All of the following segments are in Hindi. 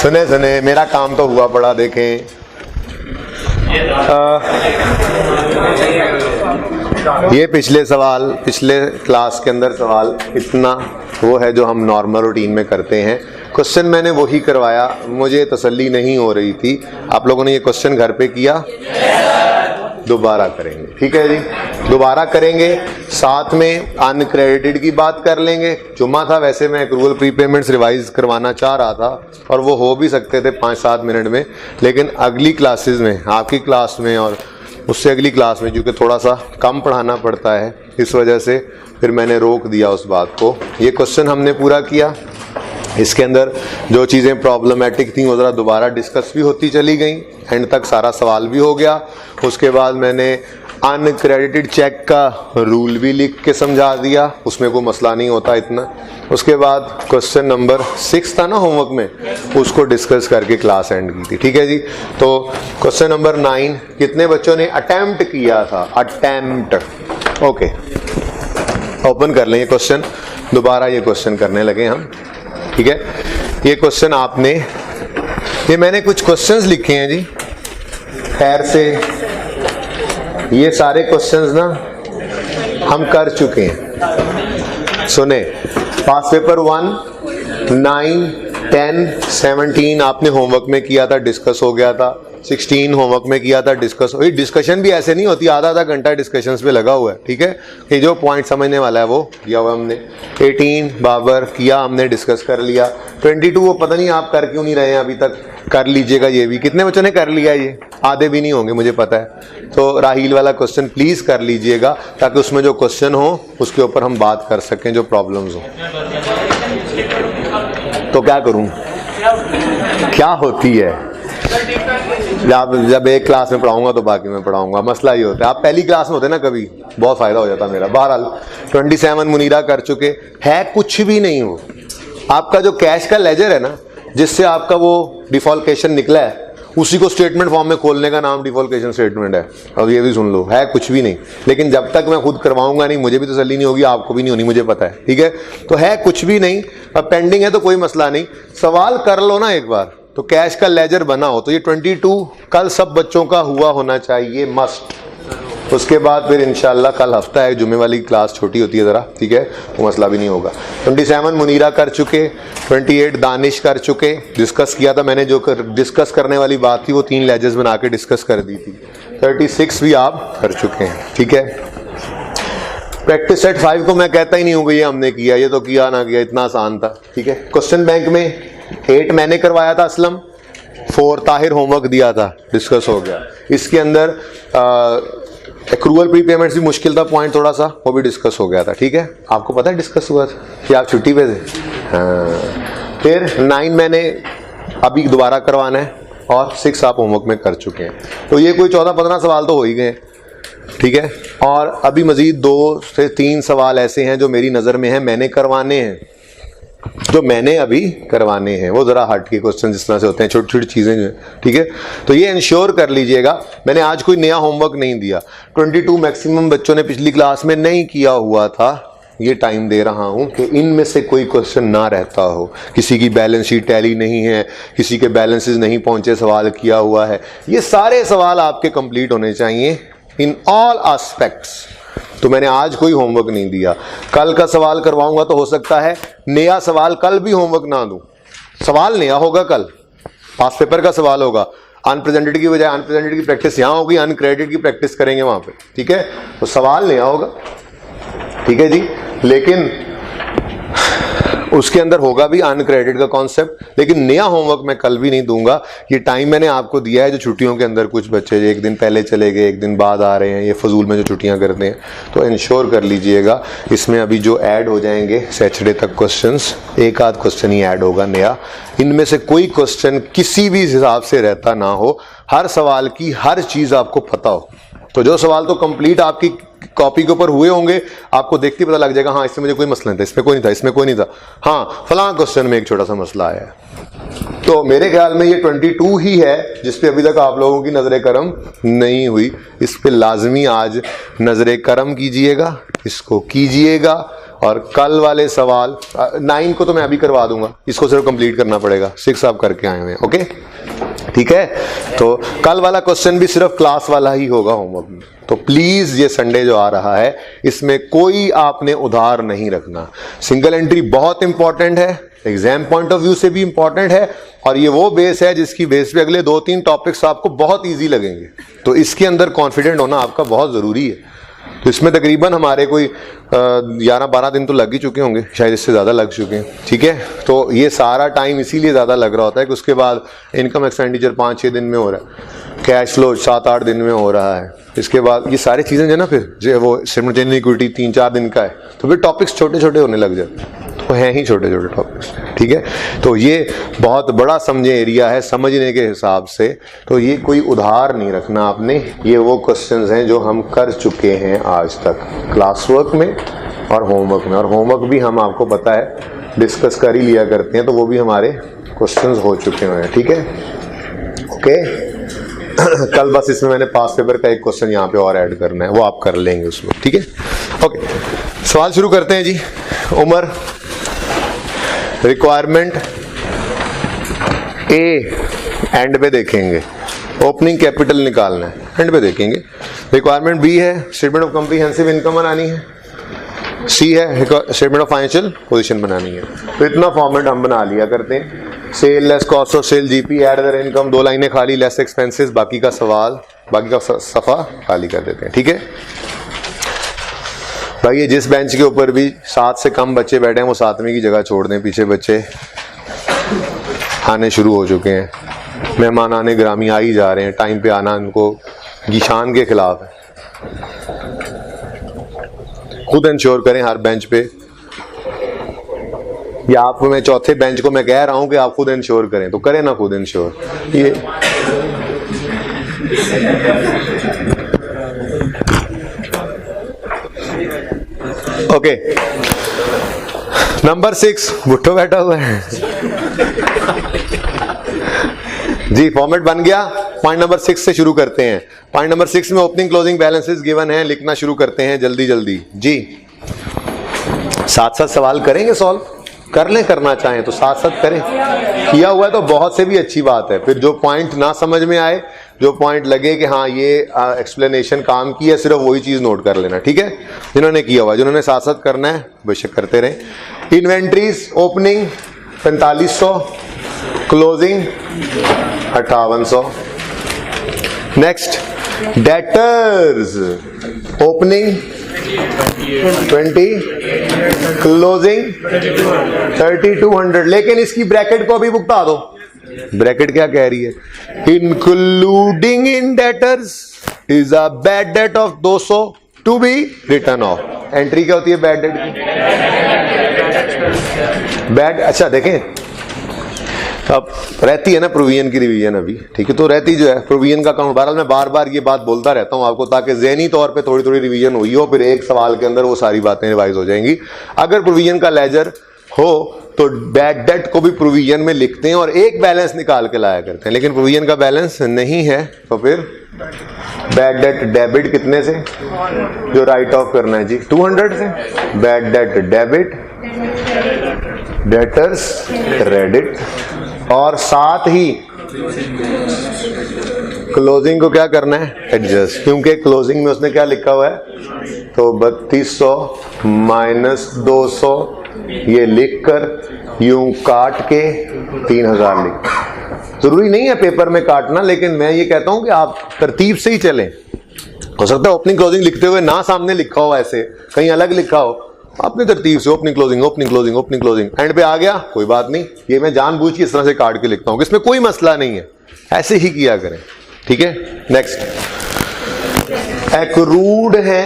सुने सुने, मेरा काम तो हुआ पड़ा। देखें ये पिछले सवाल, पिछले क्लास के अंदर सवाल इतना वो है जो हम नॉर्मल रूटीन में करते हैं। क्वेश्चन मैंने वही करवाया, मुझे तसल्ली नहीं हो रही थी। आप लोगों ने ये क्वेश्चन घर पे किया? दोबारा करेंगे, ठीक है जी, दोबारा करेंगे। साथ में अनक्रेडिटेड की बात कर लेंगे। जुम्मा था, वैसे मैं एक्रूअल प्रीपेमेंट्स रिवाइज करवाना चाह रहा था और वो हो भी सकते थे 5-7 मिनट में, लेकिन अगली क्लासेस में, आपकी क्लास में और उससे अगली क्लास में, क्योंकि थोड़ा सा कम पढ़ाना पड़ता है, इस वजह से फिर मैंने रोक दिया उस बात को। ये क्वेश्चन हमने पूरा किया। इसके अंदर जो चीज़ें प्रॉब्लमेटिक थी वो ज़रा दोबारा डिस्कस भी होती चली गई, एंड तक सारा सवाल भी हो गया। उसके बाद मैंने अनक्रेडिटेड चेक का रूल भी लिख के समझा दिया, उसमें कोई मसला नहीं होता इतना। उसके बाद क्वेश्चन नंबर 6 था ना होमवर्क में, उसको डिस्कस करके क्लास एंड की थी, ठीक है जी। तो क्वेश्चन नंबर 9 कितने बच्चों ने अटेम्प्ट किया था? Attempt, okay. ओपन कर लें ये क्वेश्चन, दोबारा ये क्वेश्चन करने लगे हम, ठीक है। ये क्वेश्चन आपने, ये मैंने कुछ क्वेश्चंस लिखे हैं जी, खैर से ये सारे क्वेश्चंस ना हम कर चुके हैं। सुने, पास पेपर 1, 9, 10, 17 आपने होमवर्क में किया था, डिस्कस हो गया था। 16 होमवर्क में किया था, डिस्कस। डिस्कशन भी ऐसे नहीं होती, आधा घंटा डिस्कशंस पे लगा हुआ है, ठीक है, कि जो पॉइंट समझने वाला है वो किया हुआ हमने। 18 बाबर किया हमने, डिस्कस कर लिया। 22 वो पता नहीं आप कर क्यों नहीं रहे हैं अभी तक, कर लीजिएगा। ये भी कितने बच्चों ने कर लिया? ये आधे भी नहीं होंगे मुझे पता है। तो राहील वाला क्वेश्चन प्लीज कर लीजिएगा, ताकि उसमें जो क्वेश्चन हो उसके ऊपर हम बात कर सकें, जो प्रॉब्लम्स हो। तो क्या करूं, क्या होती है, जब एक क्लास में पढ़ाऊंगा तो बाकी में पढ़ाऊंगा, मसला ये होता है। आप पहली क्लास में होते ना, कभी बहुत फायदा हो जाता मेरा। बहरहाल 27 मुनीरा कर चुके है, कुछ भी नहीं हो। आपका जो कैश का लेजर है ना, जिससे आपका वो डिफॉल्केशन निकला है, उसी को स्टेटमेंट फॉर्म में खोलने का नाम डिफॉल्केशन स्टेटमेंट है। अब ये भी सुन लो, है कुछ भी नहीं, लेकिन जब तक मैं खुद करवाऊंगा नहीं, मुझे भी तसल्ली नहीं होगी, आपको भी नहीं होनी, मुझे पता है, ठीक है। तो है कुछ भी नहीं, अब पेंडिंग है तो कोई मसला नहीं, सवाल कर लो ना एक बार। तो कैश का लेजर बना हो तो ये 22 कल सब बच्चों का हुआ होना चाहिए, मस्ट। उसके बाद फिर इंशाल्लाह कल हफ्ता है, जुम्मे वाली क्लास छोटी होती है ज़रा, ठीक है, वो मसला भी नहीं होगा। 27 मुनीरा कर चुके, 28 दानिश कर चुके, डिस्कस किया था मैंने, जो डिस्कस करने वाली बात थी वो 3 लेजर्स बना के डिस्कस कर दी थी। 36 भी आप कर चुके हैं, ठीक है। प्रैक्टिस सेट 5 को मैं कहता ही नहीं हूँ कि ये हमने किया, ये तो किया ना किया, इतना आसान था, ठीक है। क्वेश्चन बैंक में 8 मैंने करवाया था असलम, 4 ताहिर होमवर्क दिया था, डिस्कस हो गया। इसके अंदर एक्रूअल प्रीपेमेंट्स भी मुश्किल था पॉइंट थोड़ा सा, वो भी डिस्कस हो गया था, ठीक है। आपको पता है डिस्कस हुआ था कि आप छुट्टी पे थे? हाँ। फिर 9 मैंने अभी दोबारा करवाना है और 6 आप होमवर्क में कर चुके हैं। तो ये कोई 14-15 सवाल तो हो ही गए, ठीक है। और अभी मजीद 2 से 3 सवाल ऐसे हैं जो मेरी नज़र में हैं, मैंने करवाने हैं, जो मैंने अभी करवाने हैं। वो ज़रा हट के क्वेश्चन जिस तरह से होते हैं, छोटी छोटी चीज़ें जो, ठीक है। तो ये इंश्योर कर लीजिएगा, मैंने आज कोई नया होमवर्क नहीं दिया। 22 मैक्सिमम बच्चों ने पिछली क्लास में नहीं किया हुआ था, ये टाइम दे रहा हूं कि इनमें से कोई क्वेश्चन ना रहता हो। किसी की बैलेंस शीट टैली नहीं है, किसी के बैलेंसेस नहीं पहुंचे, सवाल किया हुआ है, ये सारे सवाल आपके कंप्लीट होने चाहिए इन ऑल एस्पेक्ट्स। तो मैंने आज कोई होमवर्क नहीं दिया, कल का सवाल करवाऊंगा तो हो सकता है नया सवाल कल भी होमवर्क ना दूं। सवाल नया होगा, कल पास पेपर का सवाल होगा, अनप्रेजेंटेड की बजाय अनप्रेजेंटेड की प्रैक्टिस यहां होगी, अनक्रेडिटेड की प्रैक्टिस करेंगे वहां पे, ठीक है। तो सवाल नया होगा, ठीक है जी, लेकिन उसके अंदर होगा भी अनक्रेडिटेड का कॉन्सेप्ट। लेकिन नया होमवर्क मैं कल भी नहीं दूंगा। ये टाइम मैंने आपको दिया है, जो छुट्टियों के अंदर कुछ बच्चे एक दिन पहले चले गए, एक दिन बाद आ रहे हैं, ये फजूल में जो छुट्टियां करते हैं, तो इंश्योर कर लीजिएगा इसमें अभी जो ऐड हो जाएंगे सैटरडे तक क्वेश्चंस, एक आध क्वेश्चन ही ऐड होगा नया। इनमें से कोई क्वेश्चन किसी भी हिसाब से रहता ना हो, हर सवाल की हर चीज़ आपको पता हो। तो जो सवाल तो कंप्लीट आपकी कॉपी के ऊपर हुए होंगे, आपको देखते पता लग जाएगा, हाँ इसमें मुझे कोई मसला नहीं था, इसमें कोई नहीं था, इसमें कोई नहीं था, हाँ फलां क्वेश्चन में एक छोटा सा मसला आया है। तो मेरे ख्याल में ये 22 ही है जिसपे अभी तक आप लोगों की नजर करम नहीं हुई। इस पे लाजमी आज नजर करम कीजिएगा, इसको कीजिएगा और कल वाले सवाल 9 को तो मैं अभी करवा दूंगा, इसको सिर्फ कंप्लीट करना पड़ेगा, 6 आप करके आए हुए हैं। ओके ठीक है, तो कल वाला क्वेश्चन भी सिर्फ क्लास वाला ही होगा होमवर्क में। तो प्लीज ये संडे जो आ रहा है इसमें कोई आपने उधार नहीं रखना। सिंगल एंट्री बहुत इंपॉर्टेंट है, एग्जाम पॉइंट ऑफ व्यू से भी इंपॉर्टेंट है, और ये वो बेस है जिसकी बेस पे अगले 2-3 टॉपिक्स आपको बहुत इजी लगेंगे। तो इसके अंदर कॉन्फिडेंट होना आपका बहुत जरूरी है। तो इसमें तकरीबन हमारे कोई 11-12 दिन तो लग ही चुके होंगे, शायद इससे ज़्यादा लग चुके हैं। ठीक है, तो ये सारा टाइम इसीलिए ज़्यादा लग रहा होता है कि उसके बाद इनकम एक्सपेंडिचर 5-6 दिन में हो रहा है, कैश फ्लो 7-8 दिन में हो रहा है, इसके बाद ये सारी चीज़ें जो ना फिर जो वो सिमल्टेनियस इक्विटी 3-4 दिन का है, तो फिर टॉपिक्स छोटे छोटे होने लग जाते हैं। तो हैं ही छोटे छोटे टॉपिक्स। ठीक है, तो ये बहुत बड़ा समझे एरिया है समझने के हिसाब से। तो ये कोई उधार नहीं रखना आपने, ये वो क्वेश्चंस हैं जो हम कर चुके हैं आज तक क्लास वर्क में और होमवर्क में। और होमवर्क भी हम आपको पता है डिस्कस कर ही लिया करते हैं, तो वो भी हमारे क्वेश्चंस हो चुके हैं। ठीक है, ओके कल बस इसमें मैंने पास पेपर का एक क्वेश्चन यहाँ पे और ऐड करना है, वो आप कर लेंगे उसमें। ठीक है, ओके सवाल शुरू करते हैं जी। उमर, रिक्वायरमेंट ए एंड पे देखेंगे, ओपनिंग कैपिटल निकालना है, एंड पे देखेंगे। रिक्वायरमेंट बी है स्टेटमेंट ऑफ कॉम्प्रिहेंसिव इनकम बनानी है, सी है स्टेटमेंट ऑफ फाइनेंशियल पोजीशन बनानी है। तो इतना फॉर्मेट हम बना लिया करते हैं, sale less cost of sale GP add other income, 2 लाइनें खाली, लेस एक्सपेंसेस, बाकी का सवाल बाकी का सफा खाली कर देते हैं। ठीक है भाई, ये जिस बेंच के ऊपर भी 7 से कम बच्चे बैठे हैं वो 7वीं की जगह छोड़ दें, पीछे बच्चे आने शुरू हो चुके हैं, मेहमान आने ग्रामी आ ही जा रहे हैं, टाइम पे आना उनको गिशान के खिलाफ है। खुद इंश्योर करें हर बेंच पे, या आपको मैं चौथे बेंच को मैं कह रहा हूं कि आप खुद इंश्योर करें, तो करें ना खुद इंश्योर। ये ओके नंबर 6 भुट्टो बैठा हुआ है जी। फॉर्मेट बन गया। पॉइंट नंबर 6 से शुरू करते हैं। पॉइंट नंबर 6 में ओपनिंग क्लोजिंग बैलेंसेस गिवन है, लिखना शुरू करते हैं जल्दी जल्दी जी। साथ साथ सवाल करेंगे, सॉल्व कर लें, करना चाहें तो साथ साथ करें, किया हुआ है तो बहुत से भी अच्छी बात है। फिर जो पॉइंट ना समझ में आए, जो पॉइंट लगे कि हाँ ये एक्सप्लेनेशन काम की है, सिर्फ वही चीज नोट कर लेना। ठीक है, जिन्होंने किया हुआ है, जिन्होंने साथ साथ करना है बेशक करते रहें। Inventories opening 4500, closing 5800। Next debtors opening 20, closing 3200। लेकिन इसकी ब्रैकेट को अभी भुगता दो। ब्रैकेट क्या कह रही है? Including in debtors is a bad debt of 200 to be written off. Entry क्या होती है बैड डेट की? बैड, अच्छा देखें, अब रहती है ना प्रोविजन की रिवीजन अभी, ठीक है, तो रहती जो है प्रोविजन का काउंट। बहरहाल मैं बार बार ये बात बोलता रहता हूं आपको, ताकि ज़हनी तौर पे थोड़ी थोड़ी रिवीजन हुई हो, फिर एक सवाल के अंदर वो सारी बातें रिवाइज हो जाएंगी। अगर प्रोविजन का लेजर हो तो बैड डेट को भी प्रोविजन में लिखते हैं और एक बैलेंस निकाल के लाया करते हैं। लेकिन प्रोविजन का बैलेंस नहीं है तो फिर बैड डेट डेबिट कितने से, जो राइट ऑफ करना है जी 200 से। Bad debt debit, debtors credit, और साथ ही क्लोजिंग को क्या करना है? एडजस्ट, क्योंकि क्लोजिंग में उसने क्या लिखा हुआ है, तो 3200 माइनस 200 ये लिखकर यूं काट के 3000 लिख। जरूरी नहीं है पेपर में काटना, लेकिन मैं ये कहता हूं कि आप तरतीब से ही चलें। हो सकता है ओपनिंग क्लोजिंग लिखते हुए ना सामने लिखा हो, ऐसे कहीं अलग लिखा हो, अपनी तरतीब से opening closing opening closing opening closing, and पे आ गया कोई बात नहीं। ये मैं जानबूझ के इस तरह से काट के लिखता हूं, इसमें कोई मसला नहीं है, ऐसे ही किया करें। ठीक है, नेक्स्ट एक्रूड है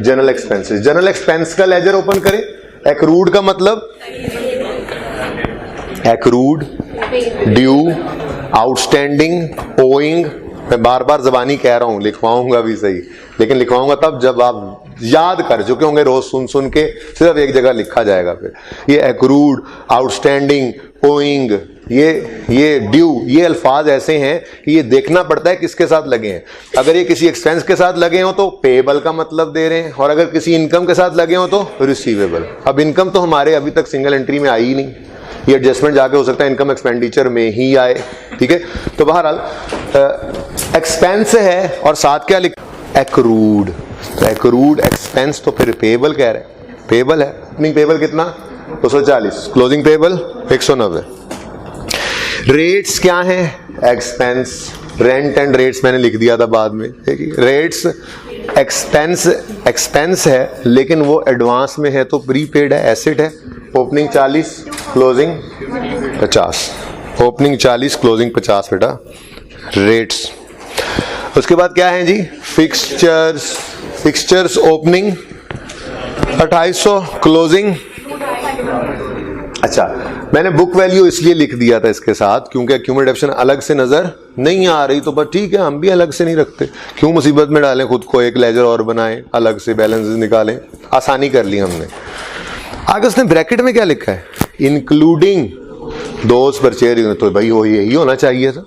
जनरल एक्सपेंसेस। जनरल एक्सपेंस का लेजर ओपन करें। एक्रूड का मतलब एक्रूड, ड्यू, आउटस्टैंडिंग, ओइंग। मैं बार बार जबानी कह रहा हूं, लिखवाऊंगा भी सही, लेकिन लिखवाऊंगा तब जब आप याद कर चुके होंगे, रोज सुन सुन के सिर्फ एक जगह लिखा जाएगा। फिर ये एक्रूड, आउटस्टैंडिंग, ओइंग, ये ड्यू, ये अल्फाज ऐसे हैं कि ये देखना पड़ता है किसके साथ लगे हैं। अगर ये किसी एक्सपेंस के साथ लगे हो तो पेएबल का मतलब दे रहे हैं, और अगर किसी इनकम के साथ लगे हो तो रिसीवेबल। अब इनकम तो हमारे अभी तक सिंगल एंट्री में आई ही नहीं, ये एडजस्टमेंट जाके हो सकता है इनकम एक्सपेंडिचर में ही आए, ठीक है। तो बहरहाल एक्सपेंस है और साथ क्या लिख, एक्रूड, तो एक्रूड एक्सपेंस तो फिर पेएबल कह रहे हैं, पेएबल है। ओपनिंग पेएबल कितना 240, क्लोजिंग पेएबल 190। रेट्स क्या हैं, एक्सपेंस, रेंट एंड रेट्स मैंने लिख दिया था बाद में, रेट्स एक्सपेंस है लेकिन वो एडवांस में है तो प्रीपेड है, एसेट है। ओपनिंग 40, क्लोजिंग 50, ओपनिंग 40, क्लोजिंग 50 बेटा रेट्स। उसके बाद क्या है जी, फिक्सचर्स, फिक्सचर्स ओपनिंग 2800, क्लोजिंग। अच्छा, मैंने बुक वैल्यू इसलिए लिख दिया था इसके साथ क्योंकि एक्यूमुलेशन अलग से नजर नहीं आ रही, तो बस ठीक है, हम भी अलग से नहीं रखते, क्यों मुसीबत में डालें खुद को, एक लेजर और बनाएं, अलग से बैलेंस निकालें, आसानी कर ली हमने। आगे उसने ब्रैकेट में क्या लिखा है, इंक्लूडिंग दोज परचेज, तो भाई वो यही होना चाहिए था,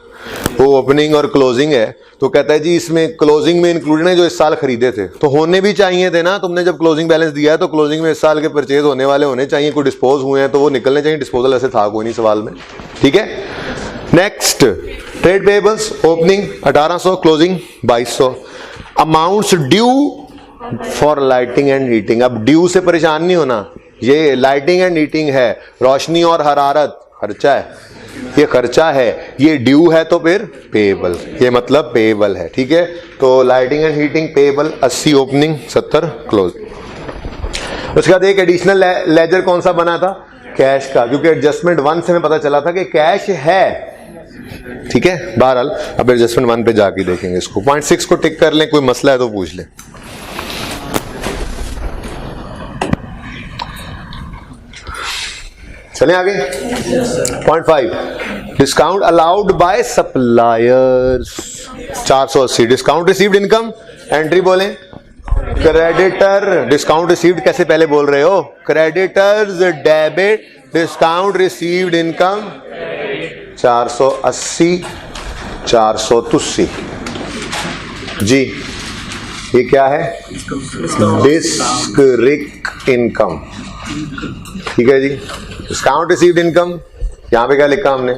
वो ओपनिंग और क्लोजिंग है, तो कहता है जी इसमें क्लोजिंग में इंक्लूडेड है जो इस साल खरीदे थे, तो होने भी चाहिए थे ना, तुमने जब क्लोजिंग बैलेंस दिया है तो क्लोजिंग में इस साल के परचेज होने वाले होने चाहिए, कोई डिस्पोज हुए हैं तो वो निकलने चाहिए, डिस्पोजल ऐसे था कोई नहीं सवाल में, ठीक है। Next, trade payables, opening 1800, closing 2200। Amounts due for lighting and heating, अब ड्यू से परेशान नहीं होना, ये लाइटिंग एंड हीटिंग है, रोशनी और हरारत खर्चा है, ये खर्चा है, ये ड्यू है तो फिर पेएबल, ये मतलब पेएबल है, ठीक है। तो lighting and heating payable 80, opening 70, close. उसके बाद एक एडिशनल लेजर कौन सा बना था, कैश का, क्योंकि एडजस्टमेंट 1 से हमें पता चला था कि कैश है, ठीक है। बहरहाल अब एडजस्टमेंट 1 पे जाके देखेंगे इसको। पॉइंट 6 को टिक कर लें, कोई मसला है तो पूछ लें। चलें आगे। Point 5, discount allowed by suppliers 480, discount received income, entry बोलें क्रेडिटर, डिस्काउंट रिसीव्ड कैसे पहले बोल रहे हो, creditors debit, discount received income 480, 483 जी। ये क्या है, डिस्क्रिक इनकम, ठीक है जी। डिस्काउंट रिसीव्ड इनकम, यहां पे क्या लिखा हमने,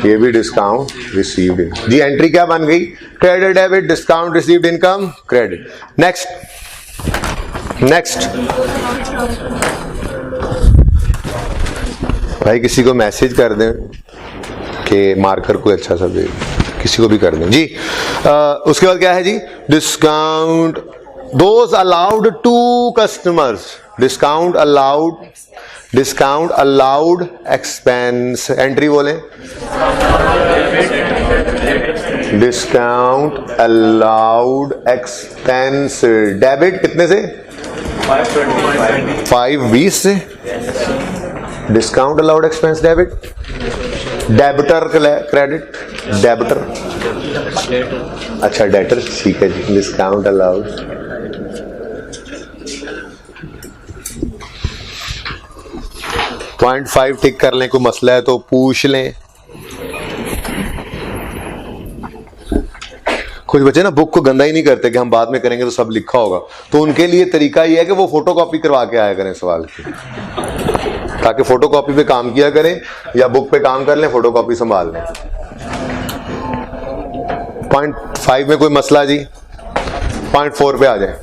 ये भी डिस्काउंट रिसीव्ड इनकम जी। एंट्री क्या बन गई, credit debit, discount received income, credit. Next, next भाई किसी को मैसेज कर दें कि मार्कर कोई अच्छा सा दे, किसी को भी कर दें जी। उसके बाद क्या है जी, discount those allowed to customers, discount allowed, discount allowed expense, entry बोले डिस्काउंट अलाउड एक्सपेंस, डेबिट कितने से 520 से, discount allowed expense debit, debtor credit, debtor अच्छा डेटर, ठीक है जी। डिस्काउंट अलाउड, पॉइंट 5 टिक कर लें, कोई मसला है तो पूछ लें। कुछ बच्चे ना बुक को गंदा ही नहीं करते कि हम बाद में करेंगे तो सब लिखा होगा, तो उनके लिए तरीका ये है कि वो फोटोकॉपी करवा के आया करें सवाल की, ताकि फोटोकॉपी पे काम किया करें या बुक पे काम कर लें, फोटोकॉपी संभाल लें। पॉइंट 5 में कोई मसला जी, पॉइंट 4 पे आ जाए।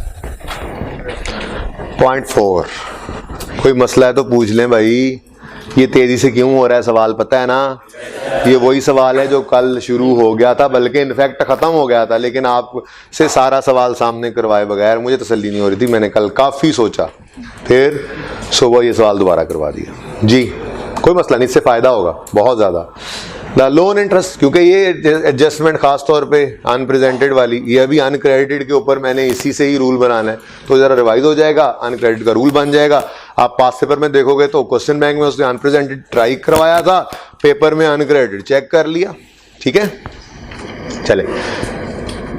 पॉइंट 4 कोई मसला है तो पूछ लें भाई, ये तेजी से क्यों हो रहा है सवाल, पता है ना, ये वही सवाल है जो कल शुरू हो गया था, बल्कि इनफैक्ट खत्म हो गया था, लेकिन आपसे सारा सवाल सामने करवाए बगैर मुझे तसल्ली नहीं हो रही थी, मैंने कल काफी सोचा, फिर सुबह ये सवाल दोबारा करवा दिया जी। कोई मसला नहीं, इससे फायदा होगा बहुत ज्यादा। लोन इंटरेस्ट, क्योंकि ये एडजस्टमेंट खास तौर पे अनप्रेजेंटेड वाली, ये अभी अनक्रेडिटेड के ऊपर मैंने इसी से ही रूल बनाना है, तो जरा रिवाइज हो जाएगा, अनक्रेडिट का रूल बन जाएगा। आप पास पेपर में देखोगे तो क्वेश्चन बैंक में उसने अनप्रेजेंटेड ट्राई करवाया था, पेपर में अनक्रेडिटेड चेक कर लिया, ठीक है। चले,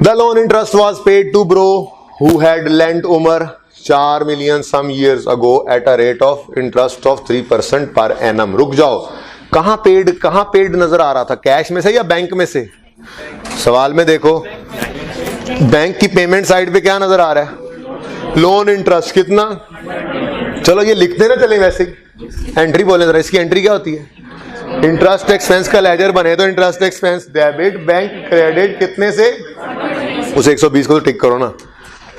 the loan interest was paid to who had lent Umar 4 million some years ago at a rate of interest of 3% per annum। रुक जाओ, कहां पेड नजर आ रहा था, कैश में से या बैंक में से? सवाल में देखो, बैंक की पेमेंट साइड पे क्या नजर आ रहा है? लोन इंटरेस्ट कितना? चलो ये लिखते ना चले, वैसे ही एंट्री बोले जरा, इसकी एंट्री क्या होती है? इंटरेस्ट एक्सपेंस का लेजर बने तो interest expense debit bank credit कितने से? उस 120 को तो टिक करो ना।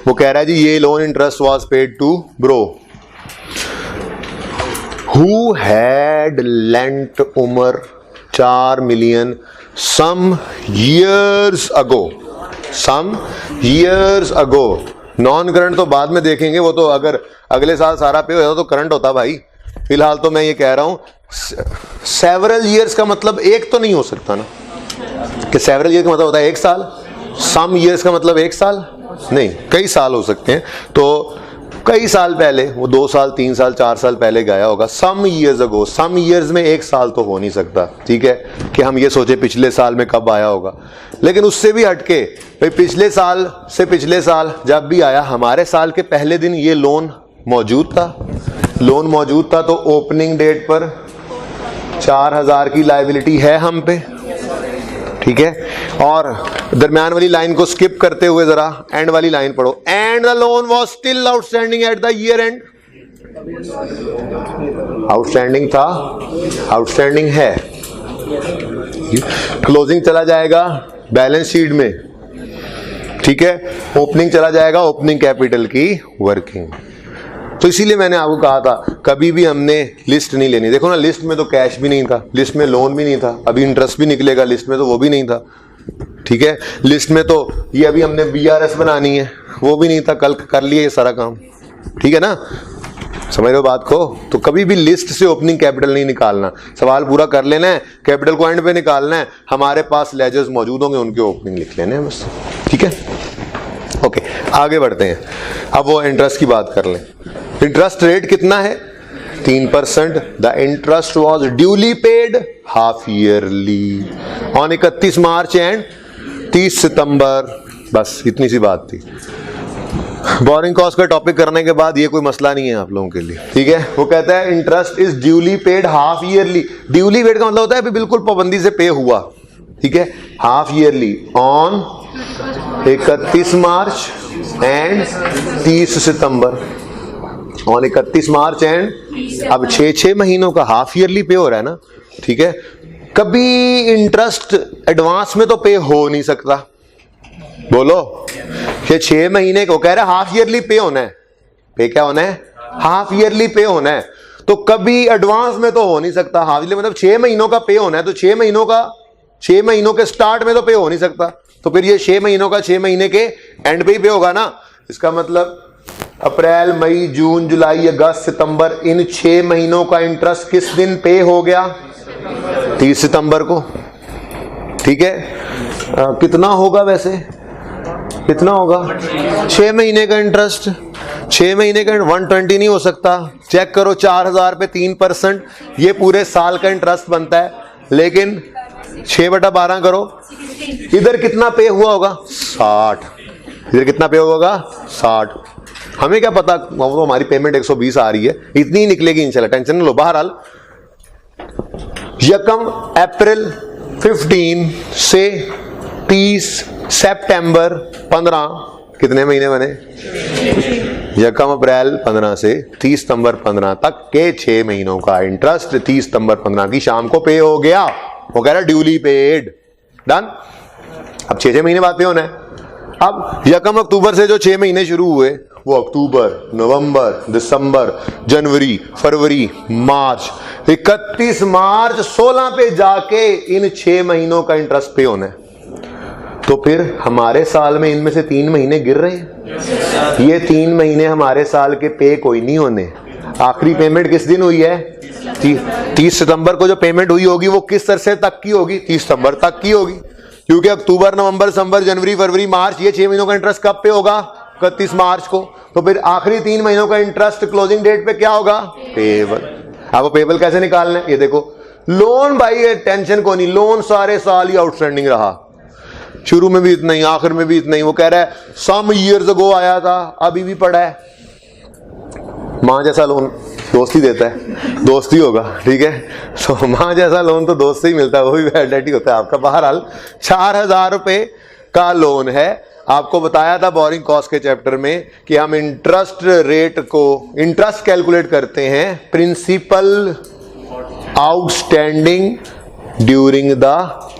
वो कह रहा है जी ये loan interest was paid to bro who had lent Umar 4 million some years ago। Non current तो बाद में देखेंगे, वो तो अगर अगले साल सारा पे होता तो करंट होता भाई। फिलहाल तो मैं ये कह रहा हूं सेवरल ईयर्स का मतलब एक तो नहीं हो सकता ना, कि सेवरल ईयर का मतलब होता है एक साल, सम ईयर्स का मतलब एक साल नहीं, कई साल हो सकते हैं। तो कई साल पहले, वो 2 साल 3 साल 4 साल पहले गया होगा, some years ago. Some years में एक साल तो हो नहीं सकता, ठीक है, कि हम ये सोचे पिछले साल में कब आया होगा। लेकिन उससे भी हटके भाई पिछले साल से पिछले साल जब भी आया, हमारे साल के पहले दिन ये लोन मौजूद था, तो ओपनिंग डेट पर 4000 की लायबिलिटी है हम पे, ठीक है। और दरमियान वाली लाइन को स्किप करते हुए जरा एंड वाली लाइन पढ़ो। And the loan was still outstanding at the year and. Outstanding था, आउटस्टैंडिंग है। क्लोजिंग चला जाएगा बैलेंस शीट में, ठीक है। ओपनिंग चला जाएगा ओपनिंग कैपिटल की वर्किंग। तो इसीलिए मैंने आपको कहा था कभी भी हमने लिस्ट नहीं लेनी। देखो ना, लिस्ट में तो कैश भी नहीं था, लिस्ट में लोन भी नहीं था, अभी इंटरेस्ट भी निकलेगा, लिस्ट में तो वो भी नहीं था, ठीक है। लिस्ट में तो ये अभी हमने BRS बनानी है, वो भी नहीं था, कल कर लिए ये सारा काम, ठीक है ना। समझ रहे हो बात को? तो कभी भी लिस्ट से ओपनिंग कैपिटल नहीं निकालना, सवाल पूरा कर लेना है, कैपिटल को एंड पे निकालना है। हमारे पास लेजर्स मौजूद होंगे, उनके ओपनिंग लिख लेने हैं बस, ठीक है। ओके, आगे बढ़ते हैं। अब वो इंटरेस्ट की बात कर लें। इंटरेस्ट रेट कितना है? 3%। The interest was duly paid half yearly on 31 March and 30 सितंबर। बस इतनी सी बात थी। बोरिंग कॉस्ट का टॉपिक करने के बाद ये कोई मसला नहीं है आप लोगों के लिए, ठीक है। वो कहता है interest is duly paid half yearly. Duly paid का मतलब होता है बिल्कुल पाबंदी से पे हुआ, ठीक है। Half yearly on 31 March and 30 September. On 31 March and, अब 6 महीनों का हाफ ईयरली पे हो रहा है ना, ठीक है। कभी इंटरेस्ट एडवांस में तो पे हो नहीं सकता, बोलो। ये 6 महीने को कह रहा है हाफ ईयरली पे होना है। पे क्या होना है? हाफ ईयरली पे होना है। तो कभी एडवांस में तो हो नहीं सकता। हाफ ईयरली मतलब 6 महीनों का पे होना है, तो 6 महीनों के स्टार्ट में तो पे हो नहीं सकता। तो फिर ये 6 महीनों का 6 महीने के एंड पे ही पे होगा ना। इसका मतलब अप्रैल मई जून जुलाई अगस्त सितंबर, इन 6 महीनों का इंटरेस्ट किस दिन पे हो गया? 30 सितंबर को, ठीक है। कितना होगा वैसे? कितना होगा? 6 महीने का इंटरेस्ट, 6 महीने का 120 नहीं हो सकता। चेक करो, 4000 पे 3%, ये पूरे साल का इंटरेस्ट बनता है। लेकिन 6/12 करो, इधर कितना पे हुआ होगा? 60। इधर कितना पे होगा? 60। हमें क्या पता, वो हमारी पेमेंट 120 आ रही है, इतनी ही निकलेगी इंशाल्लाह, टेंशन न लो। बहरहाल यकम अप्रैल 15 से 30 सितंबर 15, कितने महीने बने? यकम अप्रैल 15 से 30 सितंबर 15 तक के 6 महीनों का इंटरेस्ट 30 सितंबर 15 की शाम को पे हो गया। वो कह रहा ड्यूली पेड, डन। अब 6 महीने बाद पे होना है। अब यकम अक्टूबर से जो 6 महीने शुरू हुए, वो अक्टूबर, नवंबर, दिसंबर, जनवरी, फरवरी, मार्च, 31 मार्च 16 पे जाके इन 6 महीनों का इंटरेस्ट पे होना है। तो फिर हमारे साल में इनमें से 3 महीने गिर रहे हैं। ये 3 महीने हमारे साल के पे कोई नहीं होने। आखिरी पेमेंट किस दिन हुई है? 30 सितंबर को जो पेमेंट हुई होगी वो किस अरसे तक की होगी? 30 सितंबर तक की होगी, क्योंकि अक्टूबर, नवंबर, दिसंबर, जनवरी, फरवरी, मार्च, ये 6 महीनों का इंटरेस्ट कब पे होगा? 31 मार्च को। तो फिर आखिरी 3 महीनों का इंटरेस्ट क्लोजिंग डेट पे क्या होगा? पेबल। आपको पेबल कैसे निकालना है? ये देखो, लोन भाई टेंशन को नहीं, लोन सारे साल ही आउटस्टैंडिंग रहा। शुरू में भी इतना ही, आखिर में भी इतना ही। वो कह रहा है सम ईयर्स अगो आया था, अभी भी पड़ा है। माँ जैसा लोन दोस्ती देता है, दोस्ती होगा, ठीक है। तो माँ जैसा लोन तो दोस्त से ही मिलता है, वो भी वैलिडिटी होता है आपका। बहरहाल 4000 रुपए का लोन है। आपको बताया था बोरिंग कॉस्ट के चैप्टर में कि हम इंटरेस्ट रेट को, इंटरेस्ट कैलकुलेट करते हैं principal outstanding during the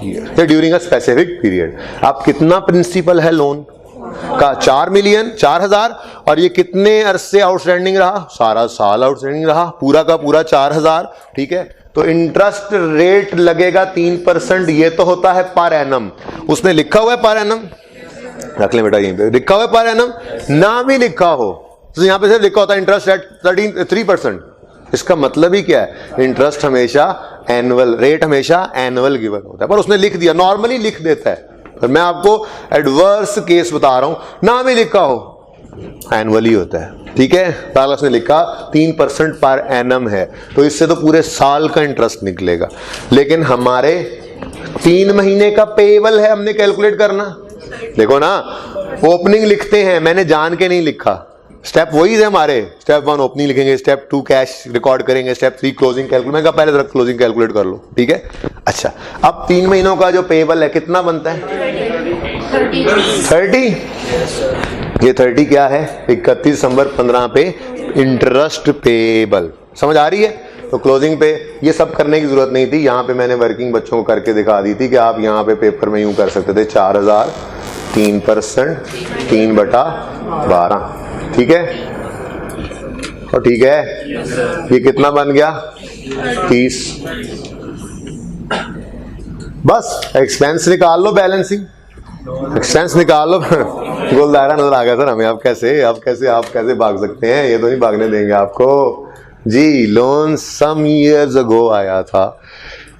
year, during a specific period. आप कितना प्रिंसिपल है लोन का? 4 मिलियन, 4000, और ये कितने अरसे आउटस्टैंडिंग रहा? सारा साल आउटस्टैंडिंग रहा, पूरा का पूरा 4000, ठीक है। तो इंटरेस्ट रेट लगेगा 3%। ये तो होता है पर एनम, उसने लिखा हुआ है पर एनम, रख ले बेटा, यहीं पे लिखा हुआ है पर एनम, ना भी लिखा हो तो यहां पे सिर्फ लिखा होता है इंटरेस्ट रेट 3%। इसका मतलब ही क्या है? इंटरेस्ट हमेशा एनुअल, रेट हमेशा एनुअल गिवन होता है, पर उसने लिख दिया, नॉर्मली लिख देता है। पर मैं आपको एडवर्स केस बता रहा हूं, ना भी लिखा हो एनुअली होता है, ठीक है। ताला उसने लिखा 3% पर एनम है, तो इससे तो पूरे साल का इंटरेस्ट निकलेगा। लेकिन हमारे 3 महीने का पेएबल है, हमने कैलकुलेट करना। देखो ना, ओपनिंग लिखते हैं, मैंने जान के नहीं लिखा। स्टेप वही है हमारे, स्टेप 1 ओपनिंग लिखेंगे, स्टेप 2 कैश रिकॉर्ड करेंगे, स्टेप 3 क्लोजिंग कैलकुलेट। मैं कहा पहले जरा क्लोजिंग कैलकुलेट कर लो, ठीक है। अच्छा, अब 3 महीनों का जो पेएबल है कितना बनता है? 30। ये 30 क्या है? 31 दिसंबर 15 पे इंटरेस्ट पेएबल। समझ आ रही है? तो क्लोजिंग पे ये सब करने की जरूरत नहीं थी। यहाँ पे मैंने वर्किंग बच्चों को करके दिखा दी थी कि आप यहाँ पे पेपर में यूं कर सकते थे, 4000, 3%, 3/12, ठीक है। और ठीक है, ये कितना बन गया? 30। बस एक्सपेंस निकाल लो, बैलेंसिंग एक्सपेंस निकाल लो। गोल दायरा नजर आ गया सर हमें। आप कैसे भाग सकते हैं? ये तो नहीं भागने देंगे आपको जी। लोन सम ईयर्स अगो आया था,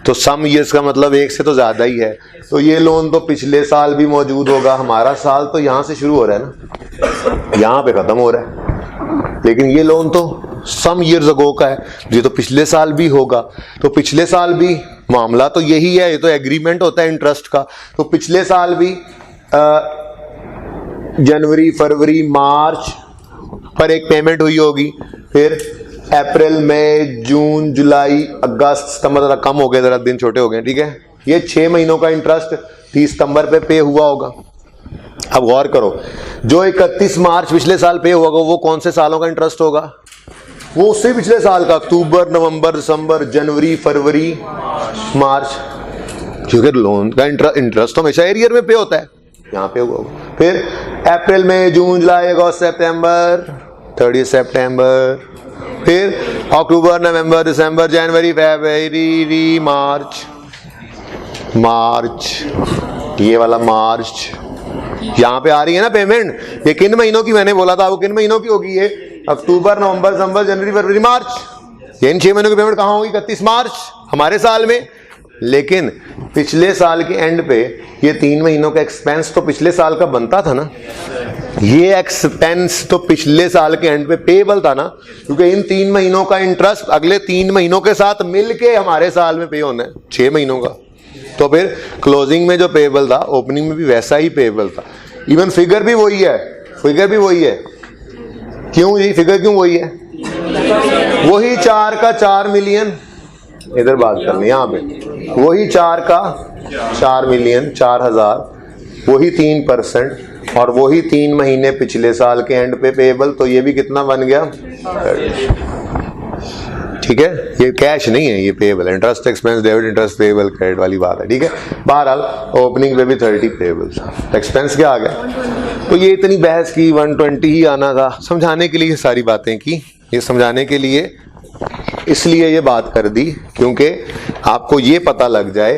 तो सम ईयर्स का मतलब 1 से तो ज्यादा ही है। तो ये लोन तो पिछले साल भी मौजूद होगा। हमारा साल तो यहां से शुरू हो रहा है ना, यहां पे खत्म हो रहा है। लेकिन ये लोन तो सम ईयर्स अगो का है, ये तो पिछले साल भी होगा। तो पिछले साल भी मामला तो यही है, ये तो एग्रीमेंट होता है इंटरेस्ट का। तो पिछले साल भी जनवरी, फरवरी, मार्च पर एक पेमेंट हुई होगी, फिर अप्रैल, मई, जून, जुलाई, अगस्त, सितंबर, जरा कम हो गए, जरा दिन छोटे हो गए, ठीक है। ये 6 महीनों का इंटरेस्ट 30 सितंबर पे हुआ होगा। अब गौर करो, जो 31 मार्च पिछले साल पे हुआ होगा, वो कौन से सालों का इंटरेस्ट होगा? वो उससे पिछले साल का, अक्टूबर, नवंबर, दिसंबर, जनवरी, फरवरी, मार्च। क्योंकि लोन का इंटरेस्ट तो हमेशा एरियर में पे होता है, यहाँ पे हुआ होगा। फिर अप्रैल, मई, जून, जुलाई, अगस्त, सितंबर, 30 सितंबर, फिर अक्टूबर, नवंबर, दिसंबर, जनवरी, फरवरी, मार्च, ये वाला मार्च। यहाँ पे आ रही है ना पेमेंट। ये किन महीनों की मैंने बोला था? वो किन महीनों की होगी? ये अक्टूबर, नवंबर, दिसंबर, जनवरी, फरवरी, मार्च। ये इन 6 महीनों की पेमेंट कहाँ होगी? 31 मार्च हमारे साल में। लेकिन पिछले साल के एंड पे ये 3 महीनों का एक्सपेंस तो पिछले साल का बनता था ना, ये एक्सपेंस तो पिछले साल के एंड पे पेएबल था ना, क्योंकि इन 3 महीनों का इंटरेस्ट अगले 3 महीनों के साथ मिलके हमारे साल में पे होना है, 6 महीनों का। तो फिर क्लोजिंग में जो पेएबल था, ओपनिंग में भी वैसा ही पेएबल था। इवन फिगर भी वही है, क्यों जी? फिगर क्यों वही है? वही 4 का 4 मिलियन, इधर बात करनी यहाँ पे, वही 4 का 4 मिलियन, 4000, वही 3%, और वही 3 महीने पिछले साल के एंड पे पेएबल। तो ये भी कितना बन गया? ठीक है, ये कैश नहीं है, ये पेएबल है। Interest expense debit, interest payable credit वाली बात है, ठीक है। बहरहाल ओपनिंग पे भी 30 पेएबल, एक्सपेंस क्या आ गया? तो ये इतनी बहस की, 120 ही आना था। समझाने के लिए सारी बातें की, ये समझाने के लिए इसलिए ये बात कर दी, क्योंकि आपको ये पता लग जाए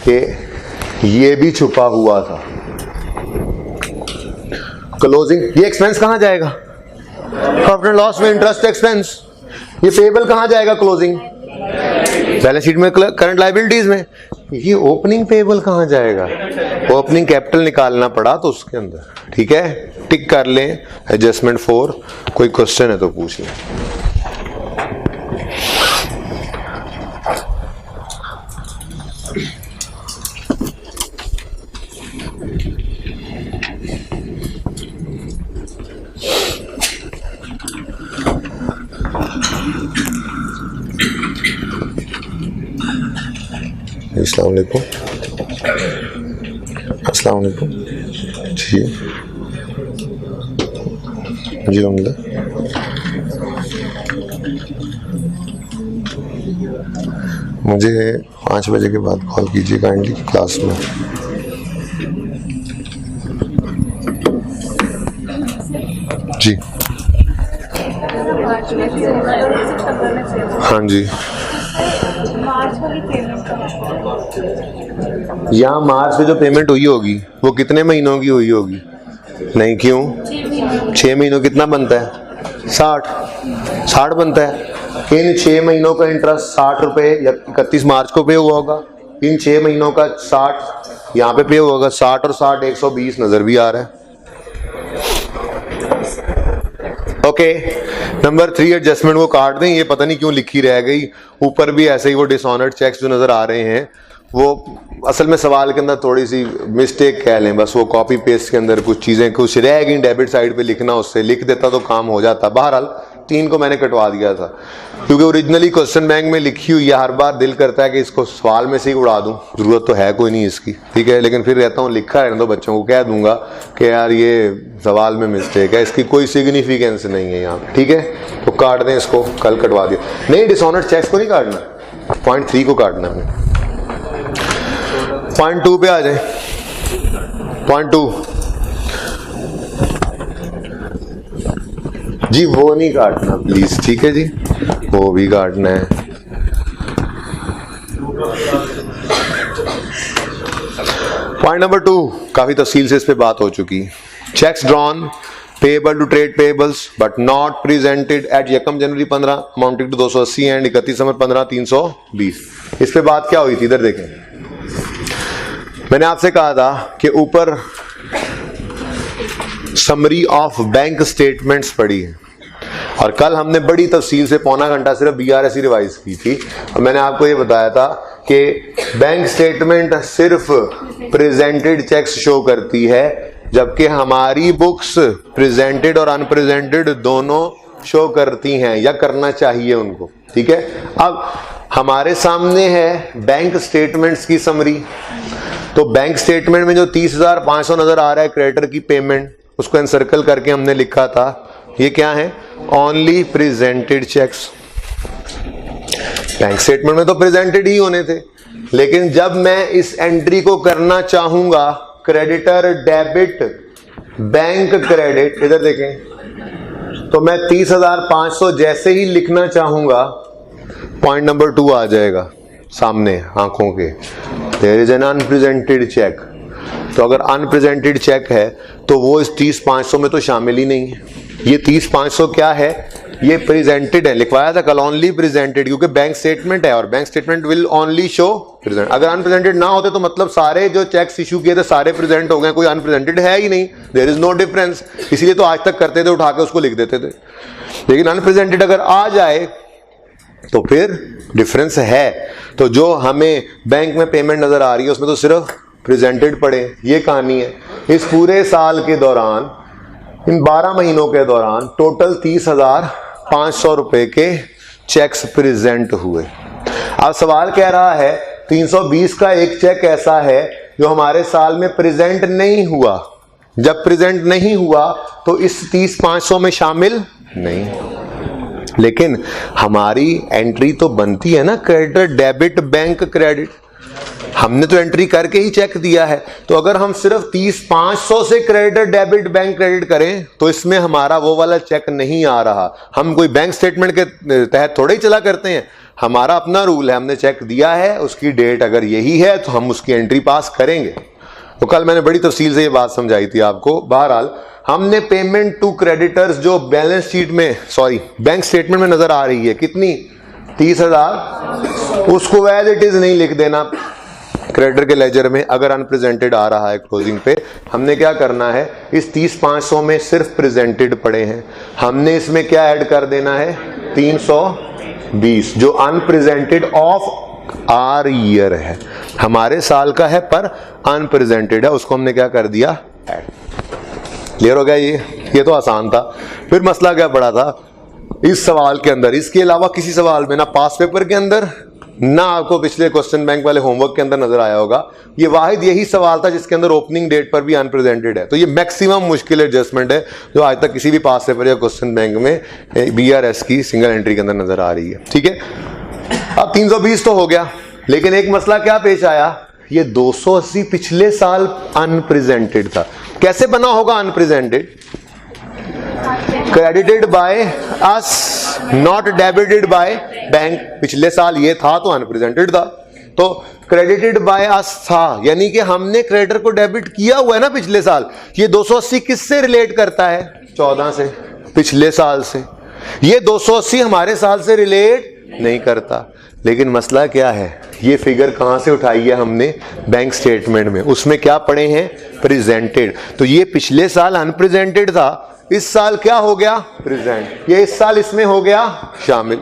कि ये भी छुपा हुआ था। क्लोजिंग, ये एक्सपेंस कहां जाएगा? प्रॉफिट एंड लॉस में इंटरेस्ट एक्सपेंस। ये पेएबल कहां जाएगा? क्लोजिंग बैलेंस शीट में, करंट लायबिलिटीज में। ये ओपनिंग पेएबल कहां जाएगा? ओपनिंग कैपिटल निकालना पड़ा तो उसके अंदर, ठीक है। टिक कर लें एडजस्टमेंट 4। कोई क्वेश्चन है तो पूछ लें। अस्सलाम वालेकुम। अस्सलाम वालेकुम जी जी अलहम्दुलिल्लाह। मुझे 5 बजे के बाद कॉल कीजिए काइंडली क्लास में। जी हाँ जी, यहाँ मार्च में जो पेमेंट हुई होगी वो कितने महीनों की हुई होगी? नहीं, क्यों? 6 महीनों कितना बनता है? 60 बनता है। इन 6 महीनों का इंटरेस्ट 60 रुपए या 31 मार्च को पे हुआ होगा। इन 6 महीनों का 60 यहाँ पे हुआ होगा। 60 और 60 120 नजर भी आ रहा है। ओके, नंबर 3 एडजस्टमेंट को काट दें, ये पता नहीं क्यों लिखी रह गई। ऊपर भी ऐसे ही वो डिसऑनर्ड चेक्स जो नजर आ रहे हैं वो असल में सवाल के अंदर थोड़ी सी मिस्टेक कह लें, बस वो कॉपी पेस्ट के अंदर कुछ चीजें कुछ रह गई डेबिट साइड पे लिखना, उससे लिख देता तो काम हो जाता। बहरहाल 3 को मैंने कटवा दिया था क्योंकि ओरिजिनली क्वेश्चन बैंक में लिखी हुई है। हर बार दिल करता है कि इसको सवाल में से ही उड़ा दूं, जरूरत तो है कोई नहीं इसकी, ठीक है, लेकिन फिर रहता हूँ लिखा है तो बच्चों को कह दूंगा कि यार ये सवाल में मिस्टेक है, इसकी कोई सिग्निफिकेंस नहीं है यहाँ पे, ठीक है, तो काट दें इसको, कल कटवा दिया। नहीं, डिसऑनर्ड चेक्स को नहीं काटना, पॉइंट 3 को काटना है। पॉइंट 2 पे आ जाए। पॉइंट 2 जी, वो नहीं काटना प्लीज, ठीक है जी, वो भी काटना है। पॉइंट नंबर 2 काफी तफसील से इस पे बात हो चुकी। Cheques drawn payable to trade payables but not presented at 1 January 15 amounting to 280 and 31 December 15 320। इस पे बात क्या हुई थी? इधर देखें, मैंने आपसे कहा था कि ऊपर समरी ऑफ बैंक स्टेटमेंट्स पढ़ी है और कल हमने बड़ी तफसील से पौना घंटा सिर्फ BRSE रिवाइज की थी और मैंने आपको ये बताया था कि बैंक स्टेटमेंट सिर्फ प्रेजेंटेड चेक्स शो करती है, जबकि हमारी बुक्स प्रेजेंटेड और अनप्रेजेंटेड दोनों शो करती हैं या करना चाहिए उनको, ठीक है। अब हमारे सामने है बैंक स्टेटमेंट्स की समरी, तो बैंक स्टेटमेंट में जो 30,500 नजर आ रहा है क्रेडिटर की पेमेंट, उसको एनसर्कल करके हमने लिखा था ये क्या है? Only presented cheques. Bank statement में तो प्रेजेंटेड ही होने थे, लेकिन जब मैं इस एंट्री को करना चाहूंगा क्रेडिटर डेबिट बैंक क्रेडिट, इधर देखें, तो मैं 30,500 जैसे ही लिखना चाहूंगा पॉइंट नंबर 2 आ जाएगा सामने आंखों के, there is an unpresented cheque. तो अगर अनप्रेजेंटेड चेक है तो वो इस 30,500 में तो शामिल ही नहीं है। ये 30,500 क्या है? ये प्रेजेंटेड है, लिखवाया था कल ओनली प्रेजेंटेड, क्योंकि बैंक स्टेटमेंट है और bank statement will only show present. अगर अनप्रेजेंटेड ना होते तो मतलब सारे जो चेक्स इशू किए थे सारे प्रेजेंट हो गए, कोई अनप्रेजेंटेड है ही नहीं, देयर इज नो डिफरेंस। इसीलिए तो आज तक करते थे, उठा के उसको लिख देते थे। लेकिन अनप्रेजेंटेड अगर आ जाए तो फिर डिफरेंस है। तो जो हमें बैंक में पेमेंट नजर आ रही है उसमें तो सिर्फ प्रेजेंटेड पड़े, ये कहानी है। इस पूरे साल के दौरान, इन 12 महीनों के दौरान टोटल 30,500 रुपए के चेक्स प्रेजेंट हुए। अब सवाल कह रहा है 320 का एक चेक ऐसा है जो हमारे साल में प्रेजेंट नहीं हुआ। जब प्रेजेंट नहीं हुआ तो इस 30,500 में शामिल नहीं, लेकिन हमारी एंट्री तो बनती है ना क्रेडिटर डेबिट बैंक क्रेडिट, हमने तो एंट्री करके ही चेक दिया है। तो अगर हम सिर्फ 30,500 से क्रेडिटर डेबिट बैंक क्रेडिट करें तो इसमें हमारा वो वाला चेक नहीं आ रहा। हम कोई बैंक स्टेटमेंट के तहत थोड़े ही चला करते हैं, हमारा अपना रूल है, हमने चेक दिया है, उसकी डेट अगर यही है तो हम उसकी एंट्री पास करेंगे। तो कल मैंने बड़ी तफसील से ये बात समझाई थी आपको। बहरहाल हमने पेमेंट टू क्रेडिटर्स जो बैलेंस शीट में बैंक स्टेटमेंट में नजर आ रही है कितनी? 30,000, उसको एज इट इज नहीं लिख देना क्रेडिटर के लेजर में। अगर अनप्रेजेंटेड आ रहा है क्लोजिंग पे, हमने क्या करना है, इस 30,500 में सिर्फ प्रेजेंटेड पड़े हैं, हमने इसमें क्या ऐड कर देना है? 320 जो अनप्रेजेंटेड ऑफ आर ईयर है, हमारे साल का है पर अनप्रेजेंटेड है, उसको हमने क्या कर दिया? ऐड। क्लियर हो गया? ये तो आसान था। फिर मसला क्या पड़ा था इस सवाल के अंदर? इसके अलावा किसी सवाल में ना पास पेपर के अंदर ना आपको पिछले क्वेश्चन बैंक वाले होमवर्क के अंदर नजर आया होगा। ये वाहिद यही सवाल था जिसके अंदर ओपनिंग डेट पर भी अनप्रेजेंटेड है। तो ये मैक्सिमम मुश्किल एडजस्टमेंट है जो आज तक किसी भी पास पेपर या क्वेश्चन बैंक में BRS की सिंगल एंट्री के अंदर नजर आ रही है। ठीक है, अब 320 तो हो गया, लेकिन एक मसला क्या पेश आया, ये 280 पिछले साल अनप्रेजेंटेड था। कैसे बना होगा unrepresented? Credited by us, not debited by bank. पिछले साल ये था तो अनप्रेजेंटेड था, तो क्रेडिटेड बाय अस था, यानी कि हमने क्रेडिटर को डेबिट किया हुआ है ना पिछले साल। ये 280 किससे रिलेट करता है? 14 से, पिछले साल से। ये 280 हमारे साल से रिलेट नहीं करता। लेकिन मसला क्या है, ये फिगर कहां से उठाई है हमने? बैंक स्टेटमेंट में। उसमें क्या पढ़े हैं? प्रेजेंटेड। तो ये पिछले साल अनप्रेजेंटेड था, इस साल क्या हो गया? प्रेजेंट। ये इस साल इसमें हो गया शामिल।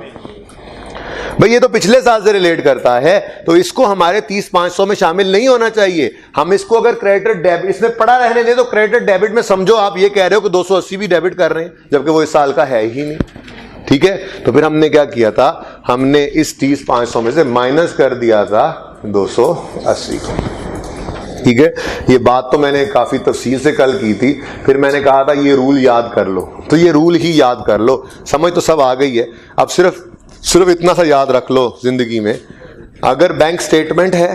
भाई ये तो पिछले साल से रिलेट करता है, तो इसको हमारे 30-500 में शामिल नहीं होना चाहिए। हम इसको अगर क्रेडिटर डेबिट, इसमें पड़ा रहने दें तो क्रेडिटर डेबिट में समझो आप ये कह रहे हो कि 280 भी डेबिट कर रहे हैं, जबकि वो इस साल का है ही नहीं। ठीक है, तो फिर हमने क्या किया था, हमने इस 30-500 में से माइनस कर दिया था 280 को। ठीक है, ये बात तो मैंने काफी तफसील से कल की थी, फिर मैंने कहा था ये रूल याद कर लो, तो ये रूल ही याद कर लो। समझ तो सब आ गई है, अब सिर्फ इतना सा याद रख लो जिंदगी में, अगर बैंक स्टेटमेंट है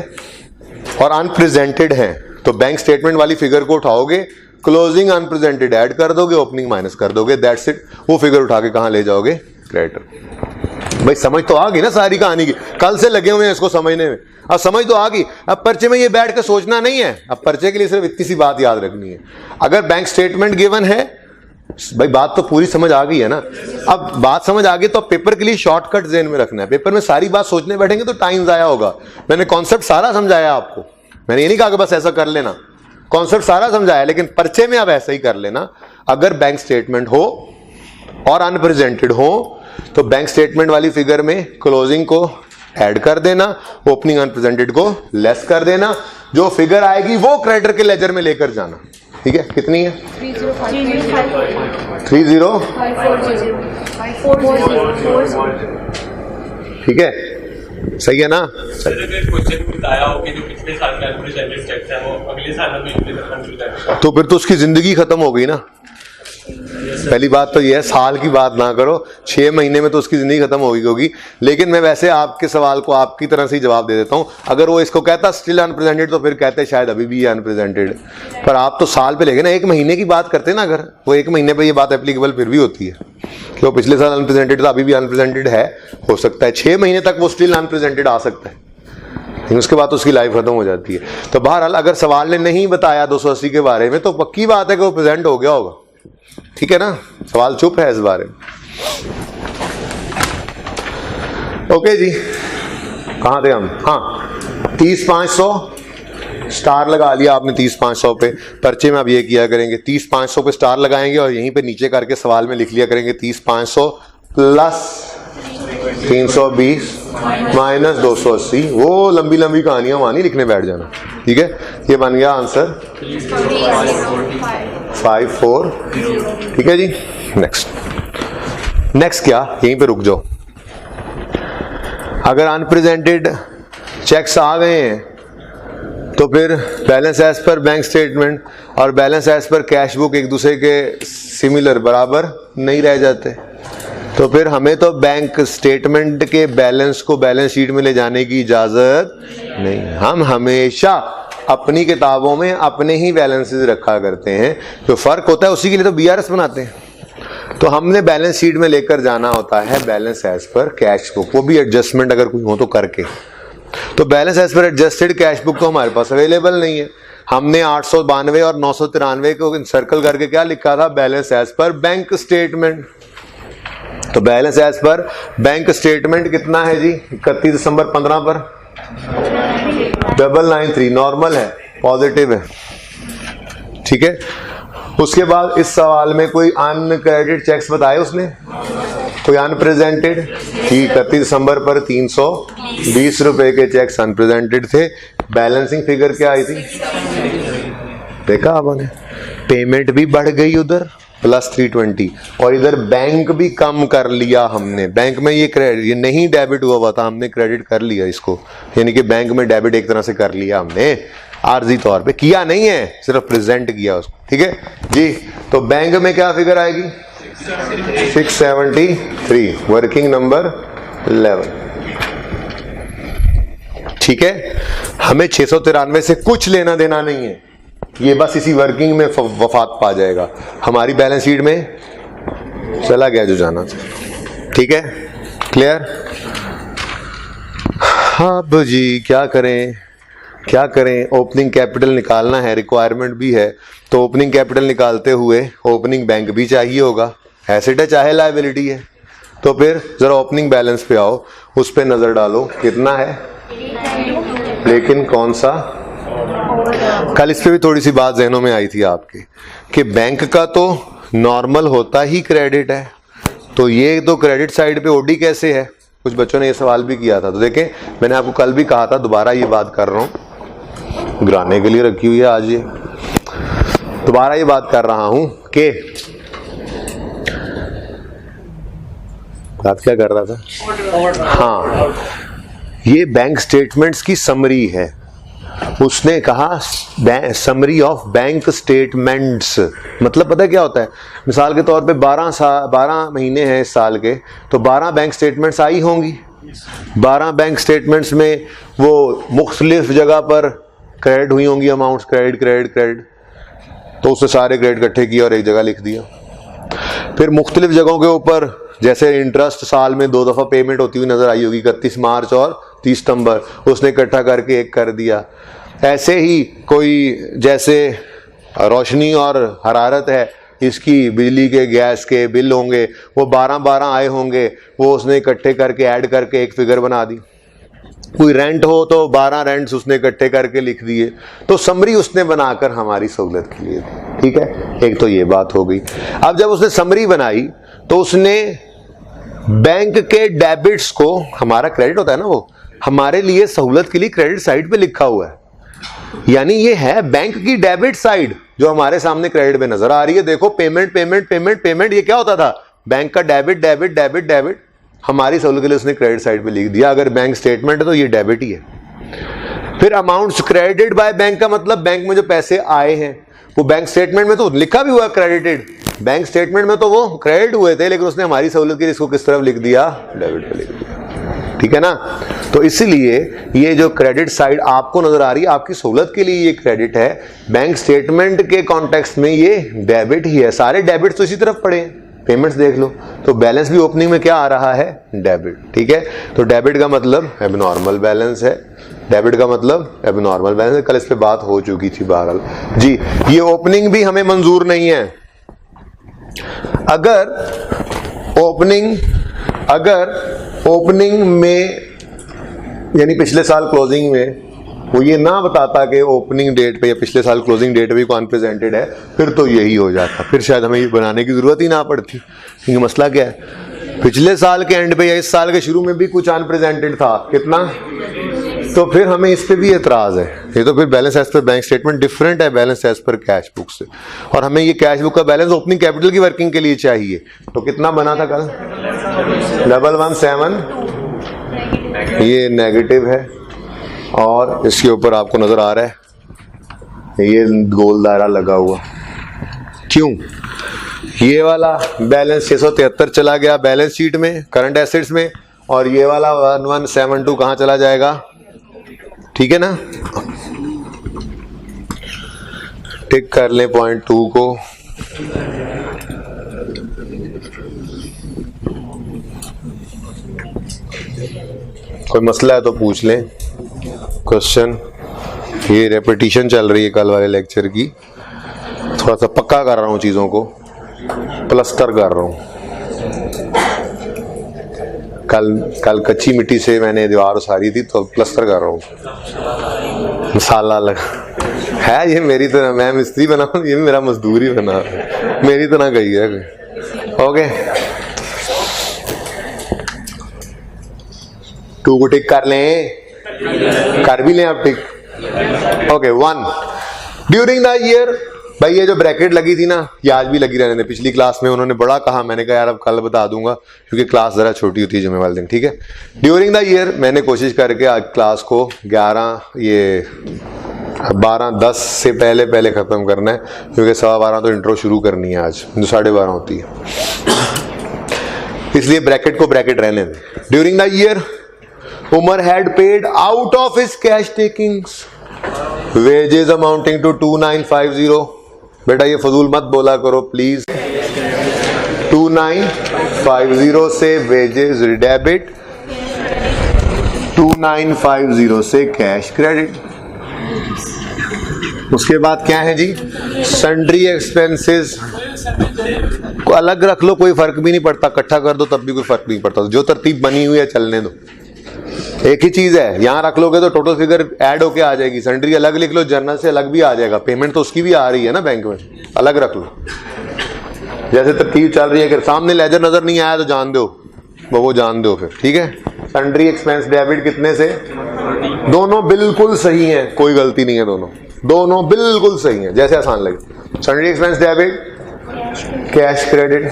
और अनप्रेजेंटेड है तो बैंक स्टेटमेंट वाली फिगर को उठाओगे, क्लोजिंग अनप्रेजेंटेड ऐड कर दोगे, ओपनिंग माइनस कर दोगे, दैट्स इट। वो फिगर उठा के कहां ले जाओगे? क्रेडिटर। भाई समझ तो आ गई ना सारी कहानी की, कल से लगे हुए हैं इसको समझने में, अब समझ तो आ गई। अब पर्चे में ये बैठ के सोचना नहीं है, अब पर्चे के लिए सिर्फ इतनी सी बात याद रखनी है। अगर बैंक स्टेटमेंट गिवन है, भाई बात तो पूरी समझ आ गई है ना। अब बात समझ आ गई तो पेपर के लिए शॉर्टकट ज़हन में रखना है। पेपर में सारी बात सोचने बैठेंगे तो टाइम ज़ाया होगा। मैंने कॉन्सेप्ट सारा समझाया आपको, मैंने ये नहीं कहा कि बस ऐसा कर लेना, कॉन्सेप्ट सारा समझाया, लेकिन पर्चे में आप ऐसा ही कर लेना। अगर बैंक स्टेटमेंट हो और अनप्रेजेंटेड हो तो बैंक स्टेटमेंट वाली फिगर में क्लोजिंग को ऐड कर देना, ओपनिंग अनप्रेजेंटेड को लेस कर देना, जो फिगर आएगी वो क्रेडिटर के लेजर में लेकर जाना। ठीक है, कितनी है? 30 ठीक है, सही है ना? तो फिर तो उसकी जिंदगी खत्म हो गई ना। पहली बात तो यह है, साल की बात ना करो, 6 महीने में तो उसकी जिंदगी खत्म होगी। लेकिन मैं वैसे आपके सवाल को आपकी तरह से ही जवाब दे देता हूं। अगर वो इसको कहता स्टिल अनप्रेजेंटेड तो फिर कहते शायद अभी भी अनप्रेजेंटेड, पर आप तो साल पे लेके ना 1 महीने की बात करते ना, अगर वो 1 महीने पे ये बात एप्लीकेबल फिर भी होती है कि वो पिछले साल अनप्रेजेंटेड था, अभी भी अनप्रेजेंटेड है, हो सकता है 6 महीने तक वो स्टिल अनप्रेजेंटेड आ सकता है, लेकिन उसके बाद उसकी लाइफ खत्म हो जाती है। तो बहरहाल अगर सवाल ने नहीं बताया 280 के बारे में तो पक्की बात है कि वो प्रेजेंट हो गया होगा। ठीक है ना, सवाल चुप है इस बारे में। ओके जी, कहां थे हम? हाँ, 30-500 स्टार लगा लिया आपने 30-500 पे। पर्चे में अब ये किया करेंगे, 30-500 पे स्टार लगाएंगे और यहीं पे नीचे करके सवाल में लिख लिया करेंगे 30-500 प्लस 320 माइनस 280। वो लंबी लंबी कहानियां वहां नहीं लिखने बैठ जाना। ठीक है, ये बन गया आंसर 54। ठीक है जी, नेक्स्ट क्या, यहीं पे रुक जाओ। अगर अनप्रेजेंटेड चेक्स आ गए हैं तो फिर balance as per bank statement और balance as per cash book एक दूसरे के सिमिलर बराबर नहीं रह जाते, तो फिर हमें तो बैंक स्टेटमेंट के बैलेंस को बैलेंस शीट में ले जाने की इजाजत नहीं। हम हमेशा अपनी किताबों में अपने ही बैलेंसेस रखा करते हैं, जो फर्क होता है उसी के लिए तो BRS बनाते हैं। तो हमने बैलेंस शीट में लेकर जाना होता है balance as per cash book, वो भी एडजस्टमेंट अगर कोई हो तो करके। तो balance as per adjusted cash book तो हमारे पास अवेलेबल नहीं है। हमने 892 और 993 को सर्कल करके क्या लिखा था? Balance as per bank statement. तो balance as per bank statement कितना है जी? 31 दिसंबर 15 पर 993 नॉर्मल है, पॉजिटिव है। ठीक है, उसके बाद इस सवाल में कोई अनक्रेडिटेड चेक्स बताए उसने, कोई अनप्रेजेंटेड? ठीक, 31 दिसंबर पर 320 रुपए के चेक्स अनप्रेजेंटेड थे। बैलेंसिंग फिगर क्या आई थी? देखा आपने, पेमेंट भी बढ़ गई उधर +320, और इधर बैंक भी कम कर लिया हमने। बैंक में ये नहीं डेबिट हुआ था, हमने क्रेडिट कर लिया इसको, यानी कि बैंक में डेबिट एक तरह से कर लिया हमने, आर्जी तौर पे किया नहीं है, सिर्फ प्रेजेंट किया उसको। ठीक है जी। तो बैंक में क्या फिगर आएगी? 673, वर्किंग नंबर 11। ठीक है, हमें 693 से कुछ लेना देना नहीं है, ये बस इसी वर्किंग में वफात पा जाएगा, हमारी बैलेंस शीट में चला गया जो जाना था। ठीक है, क्लियर? अब जी क्या करें, क्या करें? ओपनिंग कैपिटल निकालना है, रिक्वायरमेंट भी है, तो ओपनिंग कैपिटल निकालते हुए ओपनिंग बैंक भी चाहिए होगा, एसेट है चाहे लायबिलिटी है। तो फिर जरा ओपनिंग बैलेंस पे आओ, उस पे नजर डालो कितना है, लेकिन कौन सा? कल इस पे भी थोड़ी सी बात जहनों में आई थी आपके कि बैंक का तो नॉर्मल होता ही क्रेडिट है, तो ये तो क्रेडिट साइड पे ओडी कैसे है? कुछ बच्चों ने ये सवाल भी किया था। तो देखें, मैंने आपको कल भी कहा था, दोबारा ये बात कर रहा हूं, गिराने के लिए रखी हुई है आज, ये दोबारा ये बात कर रहा हूं कि बात क्या कर रहा था? हाँ, ये बैंक स्टेटमेंट्स की समरी है। उसने कहा समरी ऑफ बैंक स्टेटमेंट्स, मतलब पता क्या होता है? मिसाल के तौर पे 12 महीने हैं इस साल के, तो 12 बैंक स्टेटमेंट्स आई होंगी। 12 बैंक स्टेटमेंट्स में वो मुख्तलिफ जगह पर क्रेडिट हुई होंगी अमाउंट्स, क्रेडिट क्रेडिट क्रेडिट, तो उससे सारे क्रेडिट इकट्ठे किए और एक जगह लिख दिया। फिर मुख्तलिफ जगहों के ऊपर जैसे इंटरेस्ट साल में 2 दफ़ा पेमेंट होती हुई नजर आई होगी, 31 मार्च और 30 सितंबर, उसने इकट्ठा करके एक कर दिया। ऐसे ही कोई जैसे रोशनी और हरारत है, इसकी बिजली के गैस के बिल होंगे, वो 12 आए होंगे, वो उसने इकट्ठे करके ऐड करके एक फिगर बना दी। कोई रेंट हो तो 12 रेंट्स उसने इकट्ठे करके लिख दिए। तो समरी उसने बनाकर हमारी सहूलत के लिए दी। ठीक है, एक तो ये बात हो गई। अब जब उसने समरी बनाई तो उसने बैंक के डेबिट्स को, हमारा क्रेडिट होता है ना, वो हमारे लिए सहूलत के लिए क्रेडिट साइड पे लिखा हुआ है, यानी ये है बैंक की डेबिट साइड जो हमारे सामने क्रेडिट पे नजर आ रही है। देखो, पेमेंट पेमेंट पेमेंट पेमेंट, ये क्या होता था? बैंक का डेबिट डेबिट डेबिट डेबिट, हमारी सहूलत के लिए उसने क्रेडिट साइड पे लिख दिया। अगर बैंक स्टेटमेंट है तो ये डेबिट ही है। फिर अमाउंट्स क्रेडिटेड बाय बैंक का मतलब बैंक में जो पैसे आए हैं वो बैंक स्टेटमेंट में तो लिखा भी हुआ क्रेडिटेड, बैंक स्टेटमेंट में तो वो क्रेडिट हुए थे, लेकिन उसने हमारी सहूलत के लिए इसको किस तरफ लिख दिया? डेबिट पे लिख दिया। ठीक है ना? तो इसलिए ये जो क्रेडिट साइड आपको नजर आ रही है, आपकी सहूलत के लिए ये क्रेडिट है, बैंक स्टेटमेंट के कॉन्टेक्स्ट में ये डेबिट ही है। सारे डेबिट तो इसी तरफ पड़े हैं, पेमेंट्स देख लो, तो बैलेंस भी ओपनिंग में क्या आ रहा है? डेबिट। ठीक है, तो डेबिट का मतलब एबनॉर्मल बैलेंस है, डेबिट का मतलब एबनॉर्मल बैलेंस है। कल इस पे बात हो चुकी थी बहरहाल जी। ये ओपनिंग भी हमें मंजूर नहीं है। अगर ओपनिंग में, यानी पिछले साल क्लोजिंग में वो ये ना बताता कि ओपनिंग डेट पे या पिछले साल क्लोजिंग डेट भी कौन प्रेजेंटेड है, फिर तो यही हो जाता, फिर शायद हमें ये बनाने की जरूरत ही ना पड़ती। क्योंकि मसला क्या है, पिछले साल के एंड पे या इस साल के शुरू में भी कुछ अनप्रेजेंटेड था, कितना, तो फिर हमें इस पे भी एतराज है। ये तो फिर balance as per bank statement different है balance as per cash book से, और हमें ये कैश बुक का बैलेंस ओपनिंग कैपिटल की वर्किंग के लिए चाहिए। तो कितना बना था कल? 117, ये नेगेटिव है, और इसके ऊपर आपको नजर आ रहा है ये गोल दायरा लगा हुआ। क्यों? ये वाला बैलेंस 673 चला गया बैलेंस शीट में, करंट एसेट्स में, और ये वाला 1172 कहां चला जाएगा? ठीक है ना? टिक कर लें पॉइंट 2 को। कोई मसला है तो पूछ लें क्वेश्चन। ये रेपिटेशन चल रही है कल वाले लेक्चर की, थोड़ा सा पक्का कर रहा हूँ चीज़ों को, प्लस्टर कर रहा हूँ। कल कच्ची मिट्टी से मैंने दीवार उसारी थी तो प्लस्टर कर रहा हूँ। मसाला लगा है, ये मेरी तरह, मैं मिस्त्री बना हूँ, ये मेरा मजदूर ही बना, मेरी तरह गई है। ओके, 2 को टिक कर लें, कर भी लें आप टिक। ओके, 1 ड्यूरिंग द ईयर भाई ये जो ब्रैकेट लगी थी ना, ये आज भी लगी रहने दे। पिछली क्लास में उन्होंने बड़ा कहा, मैंने कहा यार अब कल बता दूंगा क्योंकि क्लास जरा छोटी होती है जुम्मे वाले दिन, ठीक है। ड्यूरिंग द ईयर मैंने कोशिश करके आज क्लास को 12:10 से पहले खत्म करना है, क्योंकि 12:15 तो इंट्रो शुरू करनी है आज, जो 12:30 होती है, इसलिए ब्रैकेट को ब्रैकेट रहने दें। During the year Umar had paid out of his cash takings wages amounting to 2950। बेटा ये फजूल मत बोला करो प्लीज। 2950 से वेजेस डेबिट, 2950 से कैश क्रेडिट। उसके बाद क्या है जी, सन्ड्री एक्सपेंसेस को अलग रख लो, कोई फर्क भी नहीं पड़ता, इकट्ठा कर दो तब भी कोई फर्क नहीं पड़ता, जो तरतीब बनी हुई है चलने दो, एक ही चीज है। यहां रख लोगे तो टोटल फिगर ऐड होके आ जाएगी। सन्ड्री अलग लिख लो, जर्नल से अलग भी आ जाएगा, पेमेंट तो उसकी भी आ रही है ना बैंक में, अलग रख लो। जैसे तरतीब चल रही है, अगर सामने लेजर नजर नहीं आया तो जान दो, वो जान दो फिर, ठीक है। सन्ड्री एक्सपेंस डेबिट कितने से, दोनों बिल्कुल सही है, कोई गलती नहीं है, दोनों बिल्कुल सही है, जैसे आसान लगे। Sundry expense debit, cash credit,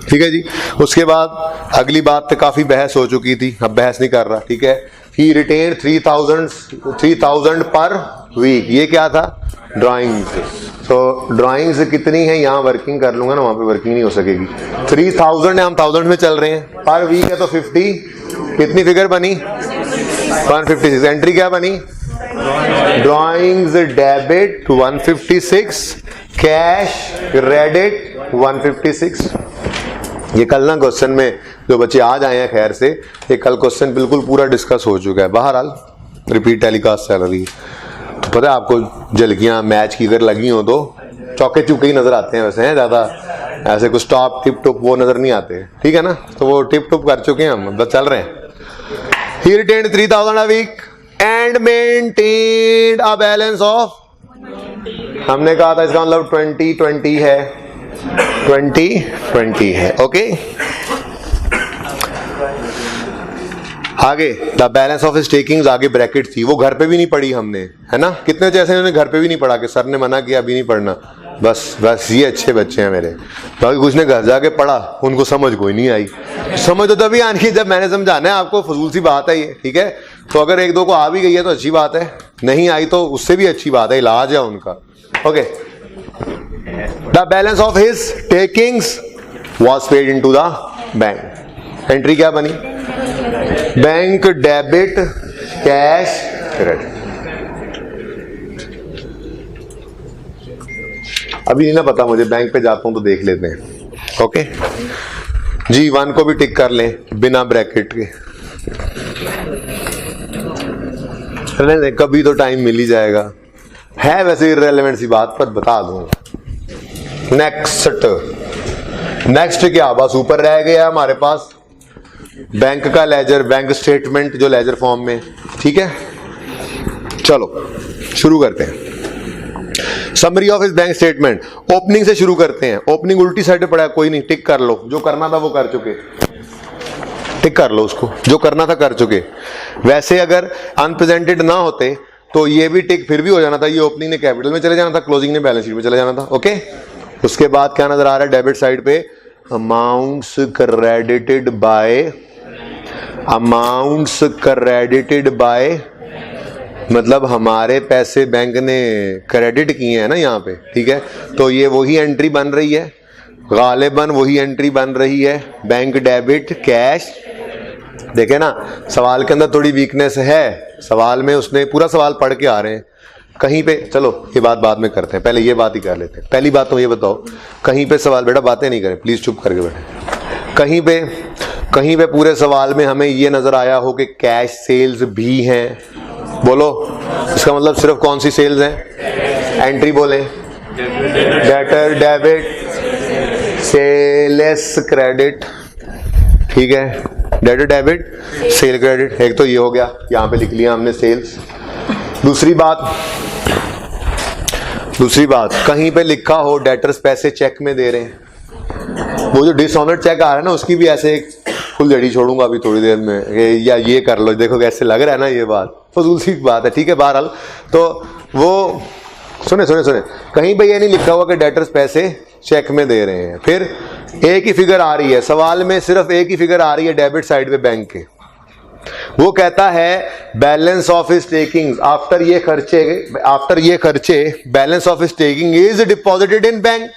ठीक है जी। उसके बाद अगली बात पे काफी बहस हो चुकी थी, अब बहस नहीं कर रहा, ठीक है। ही रिटेन 3000 पर वीक, ये क्या था, ड्राइंग्स। तो ड्राइंग्स कितनी है, यहाँ वर्किंग कर लूंगा ना, वहां पे वर्किंग नहीं हो सकेगी। 3000 है, हम 1000 में चल रहे हैं, पर वीक है तो 50, कितनी फिगर बनी, 156। एंट्री क्या बनी, ड्राइंग्स डेबिट 156, कैश क्रेडिट 156। ये कल ना क्वेश्चन में जो बच्चे आज आए हैं खैर से, ये कल क्वेश्चन बिल्कुल पूरा डिस्कस हो चुका है, बहरहाल रिपीट टेलीकास्ट चल रही है। पता है आपको, झलकियां मैच की अगर लगी हो तो चौके चुके ही नजर आते हैं, वैसे हैं ज्यादा ऐसे कुछ टॉप टिप टॉप वो नजर नहीं आते, ठीक है ना। तो वो टिप टॉप कर चुके हैं हम, मतलब चल रहे हैं। He retained 3000 a week and maintained a balance of, हमने कहा था इसका मतलब 2020 है, 2020 है, ओके। आगे द बैलेंस ऑफ टेकिंग्स, आगे ब्रैकेट थी, वो घर पे भी नहीं पढ़ी हमने, है ना। कितने जैसे उन्होंने घर पे भी नहीं पढ़ा कि सर ने मना किया अभी नहीं पढ़ना, बस ये अच्छे बच्चे हैं मेरे। बाकी कुछ ने घर जाके पढ़ा, उनको समझ कोई नहीं आई। समझ तो तभी आनी जब मैंने समझाना है आपको, फजूल सी बात है ये, ठीक है। तो अगर एक दो को आ भी गई है तो अच्छी बात है, नहीं आई तो उससे भी अच्छी बात है, इलाज है उनका, okay. The balance of his takings was paid into the bank. Entry क्या बनी, बैंक डेबिट कैश क्रेडिट। अभी नहीं ना पता मुझे, बैंक पे जाता हूं तो देख लेते हैं, ओके जी। 1 को भी टिक कर लें बिना ब्रैकेट के, कभी तो टाइम मिल ही जाएगा, है वैसे इररिलेवेंट सी बात पर बता दूंगा। नेक्स्ट क्या, बस ऊपर रह गया हमारे पास बैंक का लेजर, बैंक स्टेटमेंट जो लेजर फॉर्म में, ठीक है। चलो शुरू करते हैं। समरी ऑफ इस बैंक स्टेटमेंट, ओपनिंग से शुरू करते हैं। ओपनिंग उल्टी साइड पे पड़ा है, कोई नहीं, टिक कर लो, जो करना था वो कर चुके, टिक कर लो उसको, जो करना था कर चुके। वैसे अगर अनप्रेजेंटेड ना होते तो ये भी टिक फिर भी हो जाना था, ये ओपनिंग ने कैपिटल में चले जाना था, क्लोजिंग ने बैलेंस शीट में चले जाना था, ओके। उसके बाद क्या नजर आ रहा है डेबिट साइड पे, अमाउंट्स क्रेडिटेड बाय, मतलब हमारे पैसे बैंक ने क्रेडिट किए हैं ना यहाँ पे, ठीक है। तो ये वही एंट्री बन रही है, गालिबन वही एंट्री बन रही है, बैंक डेबिट कैश। देखे ना सवाल के अंदर थोड़ी वीकनेस है, सवाल में उसने पूरा सवाल पढ़ के आ रहे हैं कहीं पे। चलो ये बात बाद में करते हैं, पहले ये बात ही कर लेते हैं। पहली बात तो ये बताओ, कहीं पे सवाल, बेटा बातें नहीं करें प्लीज, चुप करके बैठे। कहीं पे पूरे सवाल में हमें ये नजर आया हो कि कैश सेल्स भी हैं, बोलो इसका मतलब सिर्फ कौन सी सेल्स हैं, एंट्री बोले, डेटर डेबिट सेल्स क्रेडिट, ठीक है, डेटर डेबिट सेल क्रेडिट। एक तो ये हो गया, यहां पे लिख लिया हमने सेल्स। दूसरी बात कहीं पे लिखा हो डेटर्स पैसे चेक में दे रहे हैं, वो जो डिसऑनर्ड चेक आ रहा है ना, उसकी भी ऐसे एक फुल जड़ी छोड़ूंगा अभी थोड़ी देर में, या ये कर लो, देखो कैसे लग रहा है ना ये बात, फजूल सी बात है, ठीक है। बहरहाल तो वो सुने, कहीं पे ये नहीं लिखा हुआ कि डेटर्स पैसे चेक में दे रहे हैं। फिर एक ही फिगर आ रही है सवाल में, सिर्फ एक ही फिगर आ रही है डेबिट साइड पे बैंक के। वो कहता है balance of his takings after ये खर्चे balance of his taking is deposited in bank.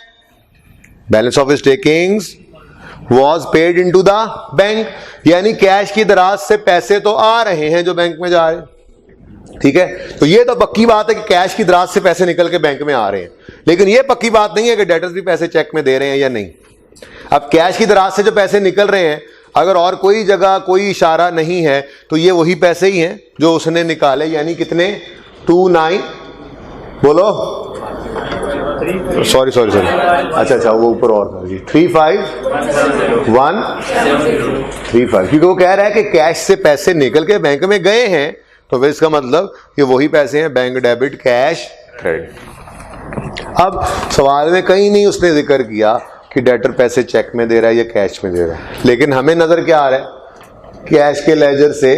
Balance of his takings was paid into the bank, यानी कैश की दराज से पैसे तो आ रहे हैं जो बैंक में जा रहे हैं, ठीक है। तो ये तो पक्की बात है कि कैश की दराज से पैसे निकल के बैंक में आ रहे हैं, लेकिन ये पक्की बात नहीं है कि डेटर्स भी पैसे चेक में दे रहे हैं या नहीं। अब कैश की दराज से जो पैसे निकल रहे हैं, अगर और कोई जगह कोई इशारा नहीं है तो ये वही पैसे ही हैं जो उसने निकाले, यानी कितने 29 बोलो सॉरी अच्छा वो ऊपर और था जी 35135, क्योंकि वो कह रहा है कि कैश से पैसे निकल के बैंक में गए हैं, तो फिर इसका मतलब कि वही पैसे हैं बैंक डेबिट कैश क्रेडिट। अब सवाल में कहीं नहीं उसने जिक्र किया कि डेटर पैसे चेक में दे रहा है या कैश में दे रहा है, लेकिन हमें नजर क्या आ रहा है, कैश के लेजर से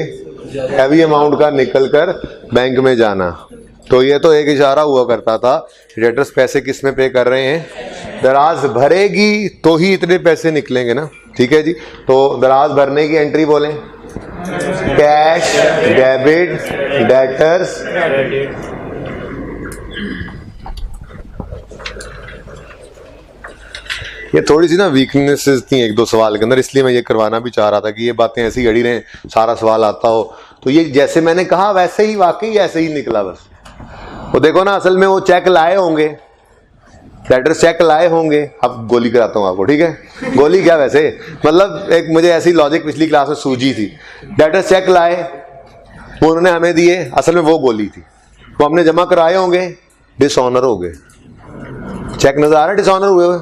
हैवी अमाउंट का निकलकर बैंक में जाना। तो ये तो एक इशारा हुआ करता था, डेटर्स पैसे किस में पे कर रहे हैं, दराज भरेगी तो ही इतने पैसे निकलेंगे ना, ठीक है जी। तो दराज भरने की एंट्री बोलें, कैश डेबिट डेटर्स ये थोड़ी सी ना वीकनेसेस थी एक दो सवाल के अंदर, इसलिए मैं ये करवाना भी चाह रहा था कि ये बातें ऐसी अड़ी रहें, सारा सवाल आता हो। तो ये जैसे मैंने कहा वैसे ही वाकई ऐसे ही निकला बस। वो देखो ना, असल में वो चेक लाए होंगे, डेटर्स चेक लाए होंगे। अब गोली कराता हूँ आपको, ठीक है। गोली क्या वैसे मतलब एक मुझे ऐसी लॉजिक पिछली क्लास में सूझी थी, डेटर्स चेक लाए, वो उन्होंने हमें दिए, असल में वो गोली थी, वो हमने जमा कराए होंगे, डिसऑनर हो गए। चेक नजर आ रहा है डिसऑनर हुए हुए,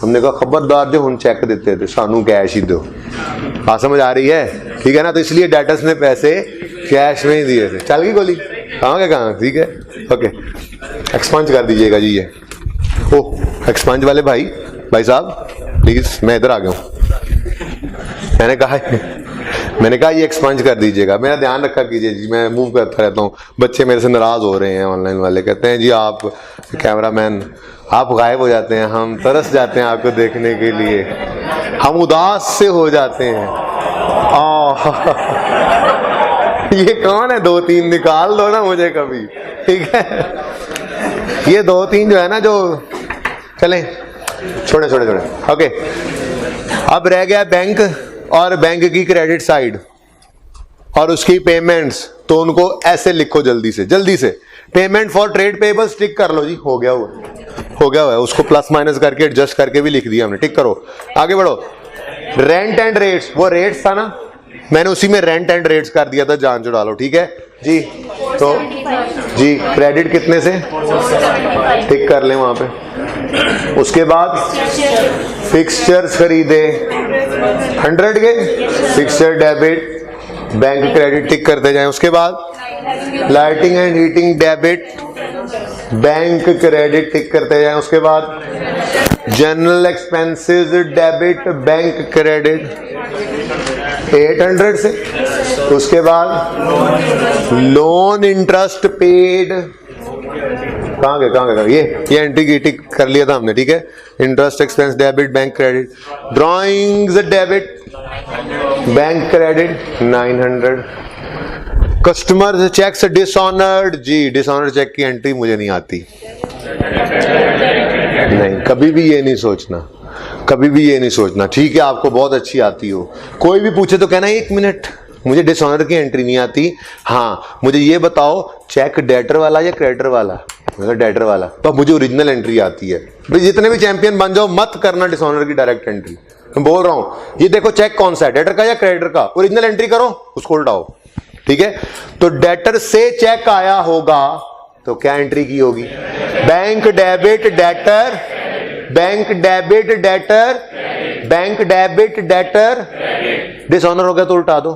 हमने कहा खबरदार जो हम चेक देते थे सानू कैश ही दो। हाँ समझ आ रही है, ठीक है ना। तो इसलिए डेटर्स ने पैसे कैश में ही दिए थे। चल गई गोली, कहाँ, ठीक है ओके। एक्सपंज कर दीजिएगा जी ये। ओह एक्सपंज वाले भाई साहब प्लीज, मैं इधर आ गया हूँ। मैंने कहा ये एक्सपंज कर दीजिएगा, मेरा ध्यान रखा कीजिए जी, मैं मूव करता रहता हूँ। बच्चे मेरे से नाराज हो रहे हैं, ऑनलाइन वाले कहते हैं जी आप कैमरामैन आप गायब हो जाते हैं, हम तरस जाते हैं आपको देखने के लिए, हम उदास से हो जाते हैं। ये कौन है, 2-3 निकाल दो ना मुझे कभी, ठीक है। ये 2-3 जो है ना जो चलें छोड़े ओके। अब रह गया बैंक और बैंक की क्रेडिट साइड और उसकी पेमेंट्स, तो उनको ऐसे लिखो जल्दी से। पेमेंट फॉर ट्रेड पेबल्स टिक कर लो जी, हो गया हुआ है, उसको प्लस माइनस करके एडजस्ट करके भी लिख दिया हमने, टिक करो आगे बढ़ो। रेंट एंड रेट्स, वो रेट्स था ना, मैंने उसी में रेंट एंड रेट्स कर दिया था, जान चुड़ा लो, ठीक है जी। तो जी क्रेडिट कितने से टिक कर लें वहां पे। उसके बाद फिक्सचर्स खरीदे 100 के, fixture debit bank credit tick करते जाएं। उसके बाद lighting and heating debit bank credit tick करते जाएं। उसके बाद general expenses debit bank credit 800 से। उसके बाद लोन इंटरेस्ट पेड, कहाँ गए ये एंट्री की टिक कर लिया था हमने, ठीक है। Interest expense debit bank credit, drawings debit bank credit 900। Customer cheques dishonoured, जी डिसऑनर्ड चेक की एंट्री मुझे नहीं आती, नहीं कभी भी ये नहीं सोचना, ठीक है। आपको बहुत अच्छी आती हो, कोई भी पूछे तो कहना 1 मिनट मुझे डिसऑनर की एंट्री नहीं आती, हाँ मुझे ये बताओ चेक डेटर वाला या क्रेडिटर वाला, मतलब डेटर वाला, तो मुझे ओरिजिनल एंट्री आती है। भाई जितने भी चैंपियन बन जाओ मत करना डिसऑनर की डायरेक्ट एंट्री, मैं बोल रहा हूं। ये देखो चेक कौन सा है, डेटर का या क्रेडिटर का, ओरिजिनल एंट्री करो उसको उल्टाओ, ठीक है। तो डेटर से चेक आया होगा तो क्या एंट्री की होगी, bank debit debtor, bank debit debtor, bank debit debtor. Dishonour हो गया तो उल्टा दो,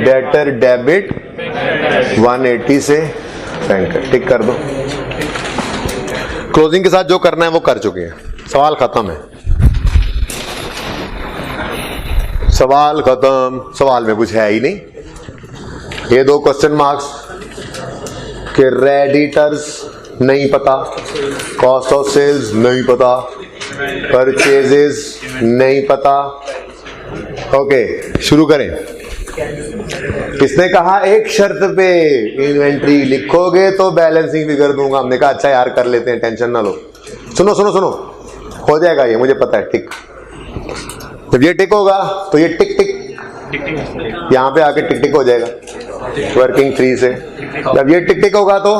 डेटर डेबिट 180 से बैंक टिक कर दो। क्लोजिंग के साथ जो करना है वो कर चुके हैं, सवाल खत्म है, सवाल खत्म, सवाल में कुछ है ही नहीं। ये 2 क्वेश्चन मार्क्स के क्रेडिटर्स नहीं पता, कॉस्ट ऑफ सेल्स नहीं पता, परचेजेस नहीं पता। ओके शुरू करें। इसने कहा एक शर्त पे इन्वेंट्री लिखोगे तो बैलेंसिंग फिगर दूंगा। हमने कहा अच्छा यार कर लेते हैं, टेंशन ना लो। सुनो सुनो सुनो, हो जाएगा ये, मुझे पता है। टिक, जब ये टिक होगा तो ये टिक टिक यहाँ पे आके टिक टिक हो जाएगा वर्किंग 3 से। जब ये टिक टिक होगा तो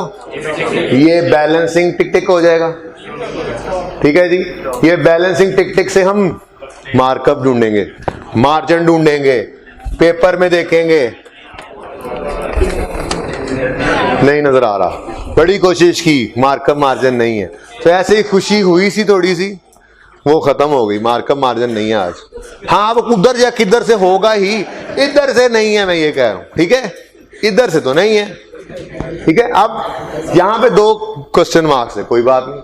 ये बैलेंसिंग टिक टिक हो जाएगा। ठीक है जी, ये बैलेंसिंग टिक टिक से हम मार्कअप ढूंढेंगे, मार्जिन ढूंढेंगे, पेपर में देखेंगे, नहीं नजर आ रहा। बड़ी कोशिश की, मार्कअप मार्जिन नहीं है। तो ऐसे ही खुशी हुई सी थोड़ी सी, वो खत्म हो गई। मार्कअप मार्जिन नहीं है आज। हाँ वो उधर या किधर से होगा ही, इधर से नहीं है, मैं ये कह रहा हूं। ठीक है, इधर से तो नहीं है। ठीक है, अब यहां पे 2 क्वेश्चन मार्क्स है, कोई बात नहीं।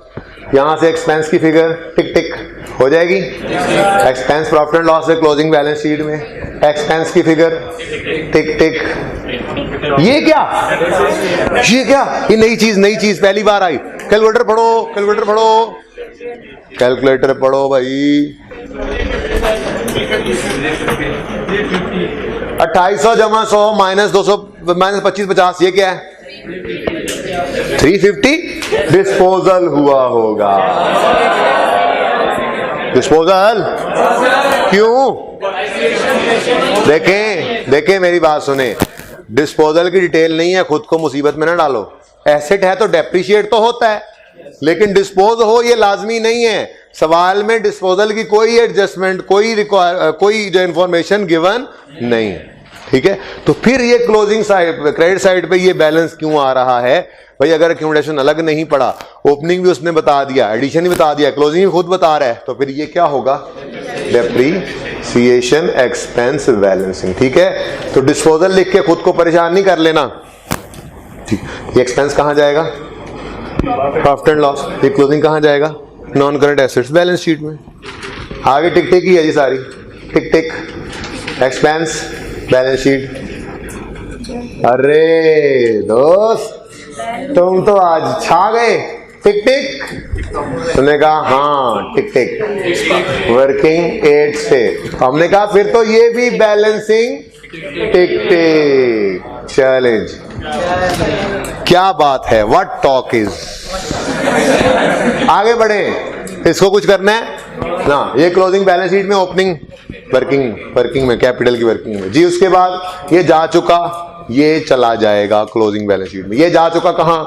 यहां से एक्सपेंस की फिगर टिक टिक हो जाएगी। एक्सपेंस प्रॉफिट एंड लॉस है क्लोजिंग बैलेंस शीट में, एक्सपेंस की फिगर टिक टिक। ये क्या, ये क्या, ये नई चीज पहली बार आई। कैलकुलेटर पढ़ो, कैलकुलेटर पढ़ो, कैलकुलेटर पढ़ो भाई। 2800 जमा 100 माइनस 200 माइनस 25 50, ये क्या है? 350 डिस्पोजल हुआ होगा। डिस्पोजल क्यों? देखें देखें मेरी बात सुने, डिस्पोजल की डिटेल नहीं है, खुद को मुसीबत में ना डालो। एसेट है तो डेप्रिशिएट तो होता है, लेकिन डिस्पोज हो ये लाजमी नहीं है। सवाल में डिस्पोजल की कोई एडजस्टमेंट, कोई जो इंफॉर्मेशन गिवन नहीं है। ठीक है, तो फिर ये क्लोजिंग साइड, क्रेडिट साइड पे ये बैलेंस क्यों आ रहा है भाई? अगर एक्यूमुलेशन अलग नहीं पड़ा, ओपनिंग भी उसने बता दिया, एडिशन भी बता दिया, क्लोजिंग भी खुद बता रहा है, तो फिर ये क्या होगा? Depreciation expense balancing. ठीक है, तो डिस्पोजल लिख के खुद को परेशान नहीं कर लेना। ठीक, ये एक्सपेंस कहां जाएगा? Profit and loss. ये क्लोजिंग कहां जाएगा? Non current assets balance sheet में। आगे टिक टिक ही है जी सारी, टिक टिक, एक्सपेंस बैलेंस शीट। अरे दोस्त तुम तो आज छा गए। टिक टिक, तुमने कहा हाँ टिक टिक, वर्किंग 8 से। हमने कहा फिर तो ये भी बैलेंसिंग टिक टिक। चैलेंज, क्या बात है, व्हाट टॉक इज। आगे बढ़े, इसको कुछ करना है ना। ये क्लोजिंग बैलेंस शीट में, ओपनिंग वर्किंग में, कैपिटल की वर्किंग में जी। उसके बाद ये जा चुका, ये चला जाएगा क्लोजिंग बैलेंस शीट में। ये जा चुका कहां?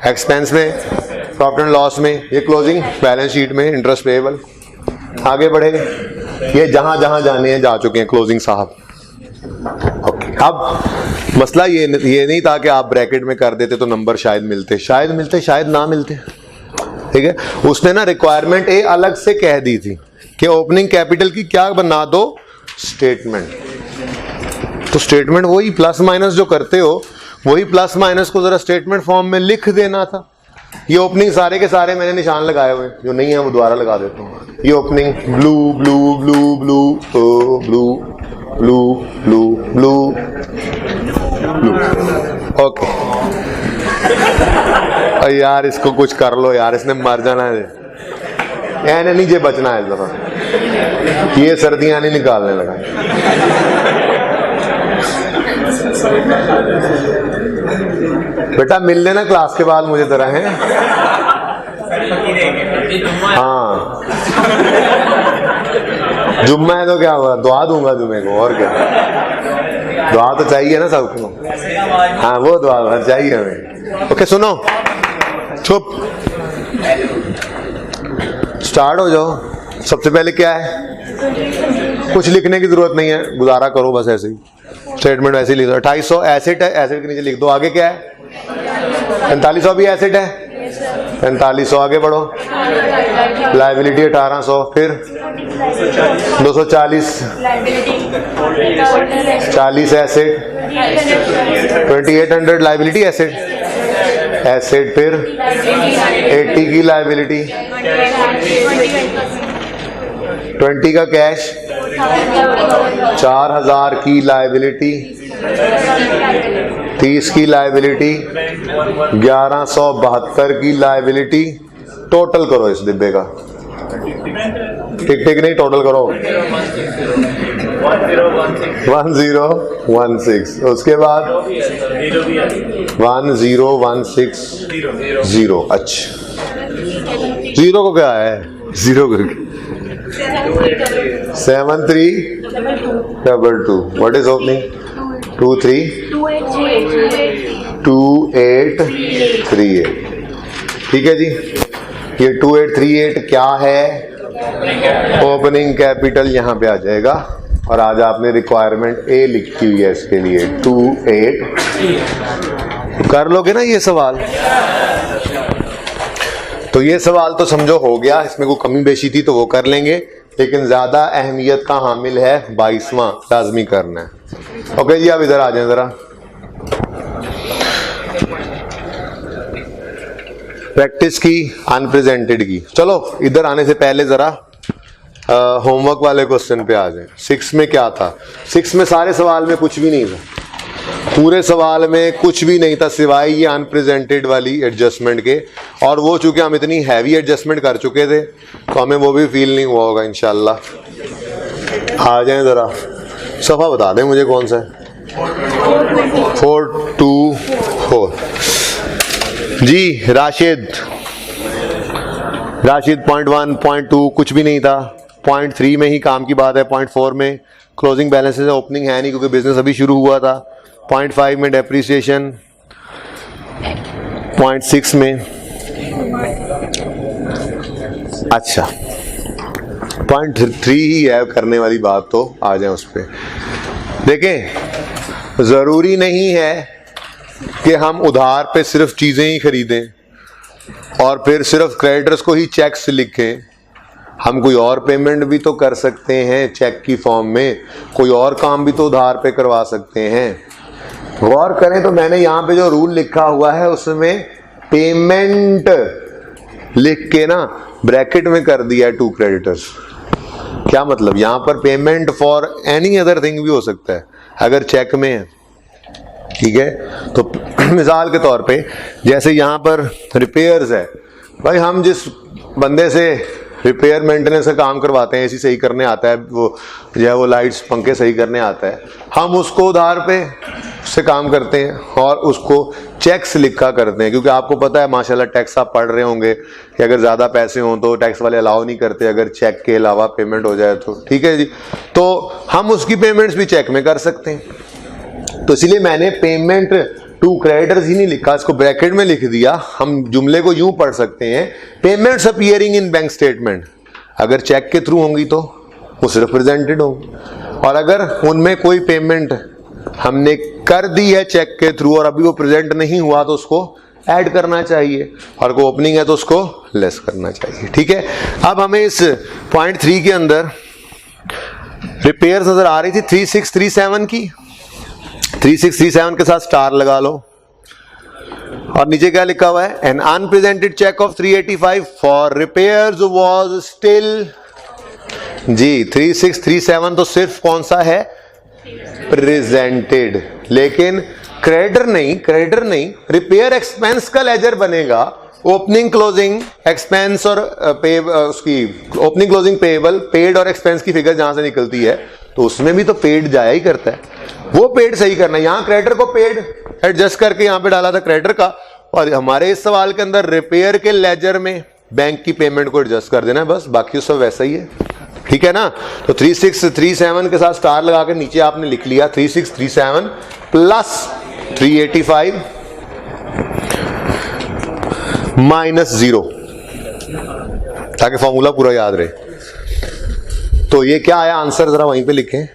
एक्सपेंस में, प्रॉफिट एंड लॉस में, ये क्लोजिंग बैलेंस शीट में, इंटरेस्ट पेएबल। आगे बढ़े, ये जहां जहां जाने हैं जा चुके हैं क्लोजिंग साहब। ओके, अब मसला ये नहीं था कि आप ब्रैकेट में कर देते तो नंबर शायद मिलते, शायद ना मिलते। ठीक है, उसने ना रिक्वायरमेंट ए अलग से कह दी थी कि ओपनिंग कैपिटल की क्या बना दो? स्टेटमेंट। तो स्टेटमेंट वही प्लस माइनस जो करते हो, वही प्लस माइनस को जरा स्टेटमेंट फॉर्म में लिख देना था। ये ओपनिंग सारे के सारे मैंने निशान लगाए हुए, जो नहीं है वो दोबारा लगा देता हूँ। ये opening blue blue blue blue blue blue blue blue blue. Okay यार इसको कुछ कर लो यार, इसने मर जाना है। ऐने नीचे बचना है इस दफा, ये सर्दियां नहीं निकालने लगा। बेटा मिल लेना क्लास के बाद मुझे तरह है। हाँ जुम्मा है तो क्या हुआ, दुआ दूंगा जुम्मे को, और क्या। दुआ तो चाहिए ना सबको। हाँ वो दुआ चाहिए हमें। ओके सुनो, चुप, स्टार्ट हो जाओ। सबसे पहले क्या है? कुछ लिखने की जरूरत नहीं है, गुजारा करो बस ऐसे ही। स्टेटमेंट वैसे ही लिख दो। 2800 एसेट है, एसेट के नीचे लिख दो। आगे क्या है? 4500 भी एसेट है, 4500 आगे बढ़ो। लायबिलिटी 1800, फिर 240 40 एसेट, 2800 लायबिलिटी एसेट, फिर 80 की लायबिलिटी, 20 का कैश, 4000 की लायबिलिटी, 30 की लायबिलिटी, 1172 की लायबिलिटी। टोटल करो इस डिब्बे का, टिक टिक नहीं, टोटल करो। 1016, उसके बाद 10160। अच्छा, जीरो को क्या है, जीरो को 7322। What is opening? 2838। ठीक है जी, ये 2838 क्या है? ओपनिंग कैपिटल यहाँ पे आ जाएगा। और आज आपने रिक्वायरमेंट ए लिखी हुई है इसके लिए 28। कर लोगे ना ये सवाल? तो ये सवाल तो समझो हो गया, इसमें कोई कमी बेशी थी तो वो कर लेंगे, लेकिन ज्यादा अहमियत का हामिल है 22वां, लाजमी करना है। ओके जी, आप इधर आ जाए जरा। प्रैक्टिस की अनप्रेजेंटेड की। चलो इधर आने से पहले जरा होमवर्क वाले क्वेश्चन पे आ जाए। 6 में क्या था? 6 में सारे सवाल में कुछ भी नहीं था, पूरे सवाल में कुछ भी नहीं था सिवाय ये अनप्रेजेंटेड वाली एडजस्टमेंट के। और वो चूंकि हम इतनी हैवी एडजस्टमेंट कर चुके थे तो हमें वो भी फील नहीं हुआ होगा इंशाल्लाह। आ जाए जरा, सफ़ा बता दें मुझे कौन सा है। 424 जी। राशिद 0.1 0.2 कुछ भी नहीं था। 0.3 में ही काम की बात है। 0.4 में क्लोजिंग बैलेंसेस है, ओपनिंग है नहीं क्योंकि बिजनेस अभी शुरू हुआ था। 0.5 में डेप्रिसिएशन, 0.6 में अच्छा 0.3 ही है करने वाली बात। तो आ जाए उस पर। देखें, ज़रूरी नहीं है कि हम उधार पे सिर्फ चीज़ें ही खरीदें और फिर सिर्फ क्रेडिटर्स को ही चेक्स लिखें। हम कोई और पेमेंट भी तो कर सकते हैं चेक की फॉर्म में, कोई और काम भी तो उधार पे करवा सकते हैं। गौर करें तो मैंने यहाँ पे जो रूल लिखा हुआ है उसमें पेमेंट लिख के ना ब्रैकेट में कर दिया है 2 क्रेडिटर्स। क्या मतलब? यहाँ पर payment for any other thing भी हो सकता है अगर चेक में है। ठीक है, तो मिसाल के तौर पे जैसे यहाँ पर रिपेयर्स है, भाई हम जिस बंदे से रिपेयर मेंटेनेंस का काम करवाते हैं, एसी सही करने आता है, वो जो है वो लाइट्स पंखे सही करने आता है, हम उसको उधार पे से काम करते हैं और उसको चेक्स लिखा करते हैं। क्योंकि आपको पता है माशाल्लाह टैक्स आप पढ़ रहे होंगे कि अगर ज़्यादा पैसे हों तो टैक्स वाले अलाउ नहीं करते अगर चेक के अलावा पेमेंट हो जाए तो। ठीक है जी, तो हम उसकी पेमेंट्स भी चेक में कर सकते हैं। तो इसलिए मैंने पेमेंट 2 क्रेडिटर्स ही नहीं लिखा, इसको ब्रैकेट में लिख दिया। हम जुमले को यूं पढ़ सकते हैं, पेमेंट्स अपीयरिंग इन बैंक स्टेटमेंट। अगर चेक के थ्रू होंगी तो वो सिर्फ प्रेजेंटेड होंगी, और अगर उनमें कोई पेमेंट हमने कर दी है चेक के थ्रू और अभी वो प्रेजेंट नहीं हुआ तो उसको ऐड करना चाहिए, और कोई ओपनिंग है तो उसको लेस करना चाहिए। ठीक है, अब हमें इस 0.3 के अंदर रिपेयर्स नजर आ रही थी 3637 की। 3637 के साथ स्टार लगा लो और नीचे क्या लिखा हुआ है? An unpresented cheque of 385 for repairs was still. जी 3637 तो सिर्फ कौन सा है? प्रेजेंटेड, लेकिन क्रेडिटर नहीं, रिपेयर एक्सपेंस का लेजर बनेगा। ओपनिंग क्लोजिंग एक्सपेंस और पे उसकी ओपनिंग क्लोजिंग पेएबल, पेड और एक्सपेंस की फिगर जहां से निकलती है तो उसमें भी तो पेड जाया ही करता है, वो पेड सही करना है। यहाँ क्रेडिटर को पेड एडजस्ट करके यहाँ पे डाला था क्रेडिटर का, और हमारे इस सवाल के अंदर रिपेयर के लेजर में बैंक की पेमेंट को एडजस्ट कर देना है, बस बाकी सब वैसा ही है। ठीक है ना? तो 3637 के साथ स्टार लगा के नीचे आपने लिख लिया 3637 प्लस 385 माइनस 0, ताकि फॉर्मूला पूरा याद रहे। तो ये क्या आया आंसर, जरा वहीं पे लिखें।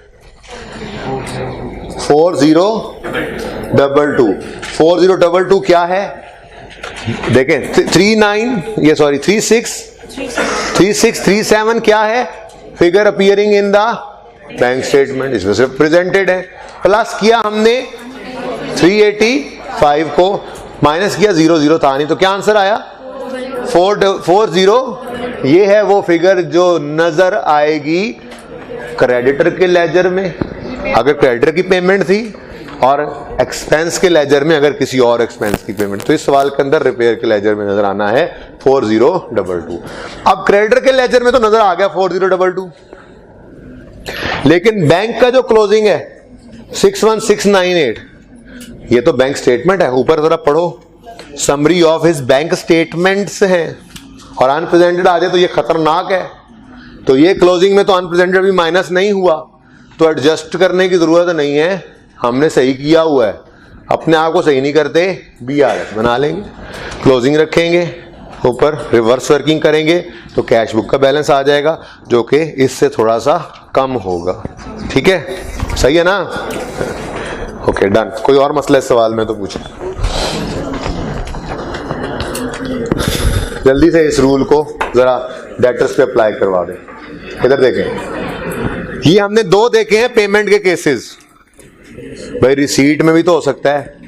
4022 क्या है? देखें 3637 क्या है? Figure appearing in the bank statement, इसमें सिर्फ प्रेजेंटेड है। प्लस किया हमने 385 को, माइनस किया 00 था नहीं, तो क्या आंसर आया? 440। ये है वो फिगर जो नजर आएगी क्रेडिटर के लेजर में। अगर क्रेडिटर की पेमेंट थी और एक्सपेंस के लेजर में अगर किसी और एक्सपेंस की पेमेंट। तो इस सवाल के अंदर रिपेयर के लेजर में नजर आना है 4022। अब क्रेडिटर के लेजर में तो नजर आ गया 4022, लेकिन बैंक का जो क्लोजिंग है 61698, ये तो बैंक स्टेटमेंट है। ऊपर जरा पढ़ो, summary of his bank statements है, और अनप्रेजेंटेड आ जाए तो ये खतरनाक है। तो ये क्लोजिंग में तो अनप्रेजेंटेड भी माइनस नहीं हुआ, तो एडजस्ट करने की जरूरत नहीं है, हमने सही किया हुआ है। अपने आप को सही नहीं करते, BRS बना लेंगे, क्लोजिंग रखेंगे, ऊपर रिवर्स वर्किंग करेंगे तो कैश बुक का बैलेंस आ जाएगा, जो कि इससे थोड़ा सा कम होगा। ठीक है, सही है ना? Okay, done. कोई और मसला इस सवाल में तो पूछे। जल्दी से इस रूल को जरा डेटर्स पे अप्लाई करवा दें। इधर देखें, ये हमने दो देखे हैं पेमेंट के केसेस। भाई रिसीट में भी तो हो सकता है।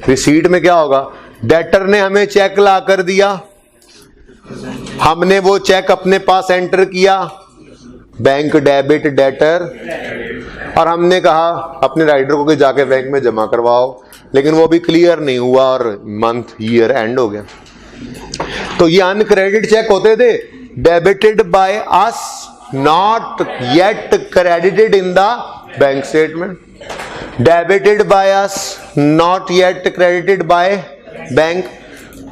रिसीट में क्या होगा, डेटर ने हमें चेक ला कर दिया, हमने वो चेक अपने पास एंटर किया, बैंक डेबिट डेटर, और हमने कहा अपने राइडर को कि जाके बैंक में जमा करवाओ, लेकिन वो भी क्लियर नहीं हुआ और मंथ ईयर एंड हो गया। तो ये अनक्रेडिट चेक होते थे, debited by us, not yet credited in the bank statement. Debited by us, not yet credited by bank.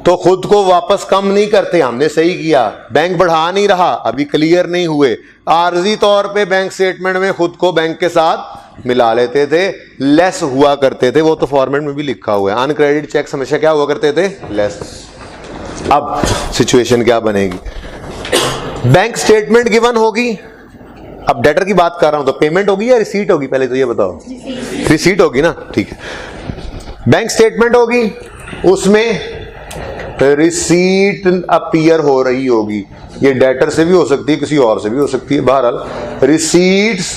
तो खुद को वापस कम नहीं करते, हमने सही किया, बैंक बढ़ा नहीं रहा, अभी क्लियर नहीं हुए, आर्जी तौर पे बैंक स्टेटमेंट में खुद को बैंक के साथ मिला लेते थे, लेस हुआ करते थे। वो तो फॉर्मेट में भी लिखा हुआ है, अनक्रेडिट चेक हमेशा क्या हुआ करते थे, लेस। अब सिचुएशन क्या बनेगी, बैंक स्टेटमेंट गिवन होगी। अब डेटर की बात कर रहा हूं, तो पेमेंट होगी या रिसीट होगी, पहले तो ये बताओ। रिसीट होगी ना, ठीक है। बैंक स्टेटमेंट होगी, उसमें रिसीट अपीयर हो रही होगी। ये डेटर से भी हो सकती है, किसी और से भी हो सकती है। बहरहाल रिसीट्स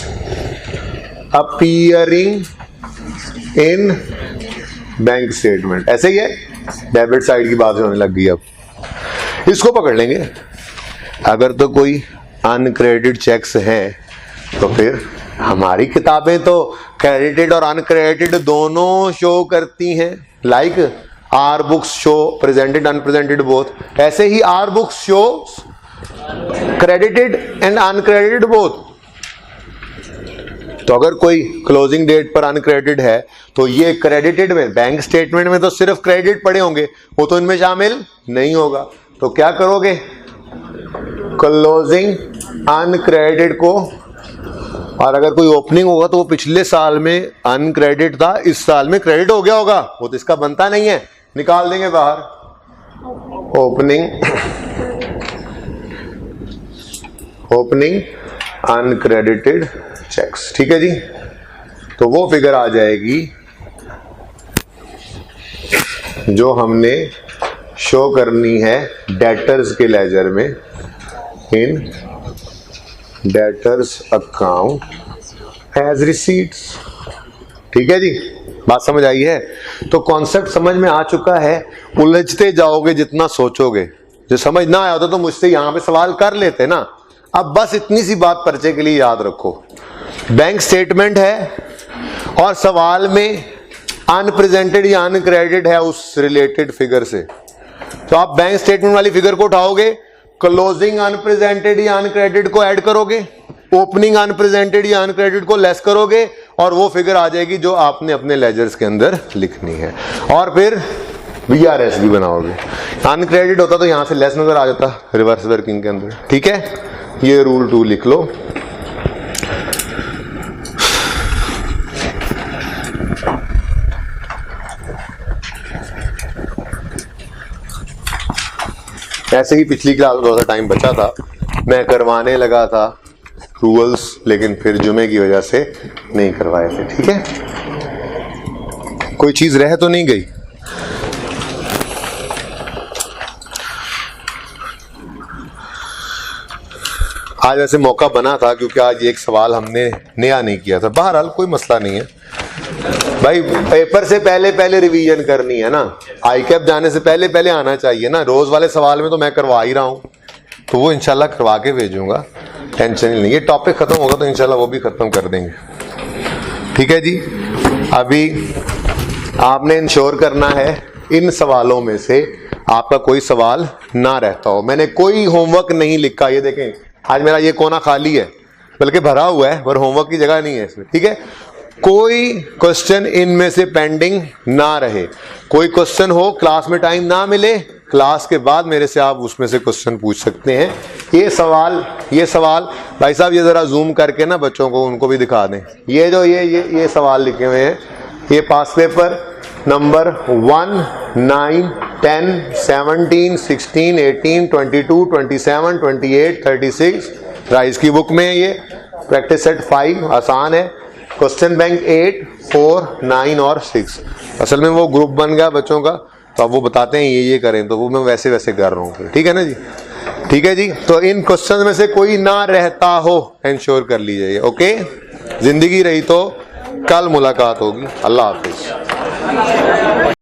अपीयरिंग इन बैंक स्टेटमेंट, ऐसे ही है। डेबिट साइड की बात होने लग गई, अब इसको पकड़ लेंगे। अगर तो कोई अनक्रेडिटेड चेक्स हैं तो फिर हमारी किताबें तो क्रेडिटेड और अनक्रेडिटेड दोनों शो करती हैं। Like our books show presented unpresented both, ऐसे ही our books show credited and uncredited both. तो अगर कोई क्लोजिंग डेट पर अनक्रेडिटेड है तो ये क्रेडिटेड में, बैंक स्टेटमेंट में तो सिर्फ क्रेडिट पड़े होंगे, वो तो इनमें शामिल नहीं होगा। तो क्या करोगे, क्लोजिंग अनक्रेडिटेड को, और अगर कोई ओपनिंग होगा तो वो पिछले साल में अनक्रेडिट था, इस साल में क्रेडिट हो गया होगा, वो तो इसका बनता नहीं है, निकाल देंगे बाहर। ओपनिंग अनक्रेडिटेड चेक्स, ठीक है जी। तो वो फिगर आ जाएगी जो हमने शो करनी है डेटर्स के लेजर में, in debtors account as receipts. ठीक है जी, बात समझ आई है? तो कॉन्सेप्ट समझ में आ चुका है। उलझते जाओगे जितना सोचोगे, जो समझ ना आया होता तो मुझसे यहां पे सवाल कर लेते ना। अब बस इतनी सी बात पर्चे के लिए याद रखो, बैंक स्टेटमेंट है और सवाल में अनप्रेजेंटेड या अनक्रेडिटेड है उस रिलेटेड फिगर से, तो आप बैंक स्टेटमेंट वाली फिगर को उठाओगे, क्लोजिंग अनप्रेजेंटेड या अनक्रेडिटेड को ऐड करोगे, ओपनिंग अनप्रेजेंटेड या अनक्रेडिटेड को लेस करोगे, और वो फिगर आ जाएगी जो आपने अपने लेजर्स के अंदर लिखनी है। और फिर BRS भी बनाओगे। अनक्रेडिटेड होता तो यहां से लेस नजर आ जाता रिवर्स वर्किंग के अंदर। ठीक है, ये रूल 2 लिख लो। ऐसे ही पिछली क्लास में थोड़ा सा टाइम बचा था, मैं करवाने लगा था रूल्स, लेकिन फिर जुमे की वजह से नहीं करवाए थे। ठीक है, कोई चीज रह तो नहीं गई? आज ऐसे मौका बना था क्योंकि आज एक सवाल हमने नया नहीं किया था। बहरहाल कोई मसला नहीं है भाई, पेपर से पहले पहले रिवीजन करनी है ना, आई कैप जाने से पहले पहले आना चाहिए ना। रोज वाले सवाल में तो मैं करवा ही रहा हूं, तो वो इंशाल्लाह करवा के भेजूंगा, टेंशन ही नहीं। ये टॉपिक खत्म होगा तो इंशाल्लाह वो भी खत्म कर देंगे। ठीक है जी। अभी आपने इंश्योर करना है इन सवालों में से आपका कोई सवाल ना रहता हो। मैंने कोई होमवर्क नहीं लिखा, ये देखें आज मेरा ये कोना खाली है, बल्कि भरा हुआ है, पर होमवर्क की जगह नहीं है इसमें, ठीक है। कोई क्वेश्चन इनमें से पेंडिंग ना रहे। कोई क्वेश्चन हो, क्लास में टाइम ना मिले, क्लास के बाद मेरे से आप उसमें से क्वेश्चन पूछ सकते हैं। ये सवाल भाई साहब ये जरा जूम करके ना बच्चों को उनको भी दिखा दें। ये जो ये सवाल लिखे हुए हैं, ये पास पेपर नंबर 1, 9, 10, 17, 16, 18, 22, 27, 28, 36 राइज की बुक में है। ये प्रैक्टिस सेट 5 आसान है। क्वेश्चन बैंक 8, 4, 9 और 6। असल में वो ग्रुप बन गया बच्चों का, तो अब वो बताते हैं ये करें, तो वो मैं वैसे कर रहा हूँ। ठीक है ना जी, ठीक है जी। तो इन क्वेश्चन में से कोई ना रहता हो इंश्योर कर लीजिए। ओके, जिंदगी रही तो कल मुलाकात होगी। अल्लाह हाफिज।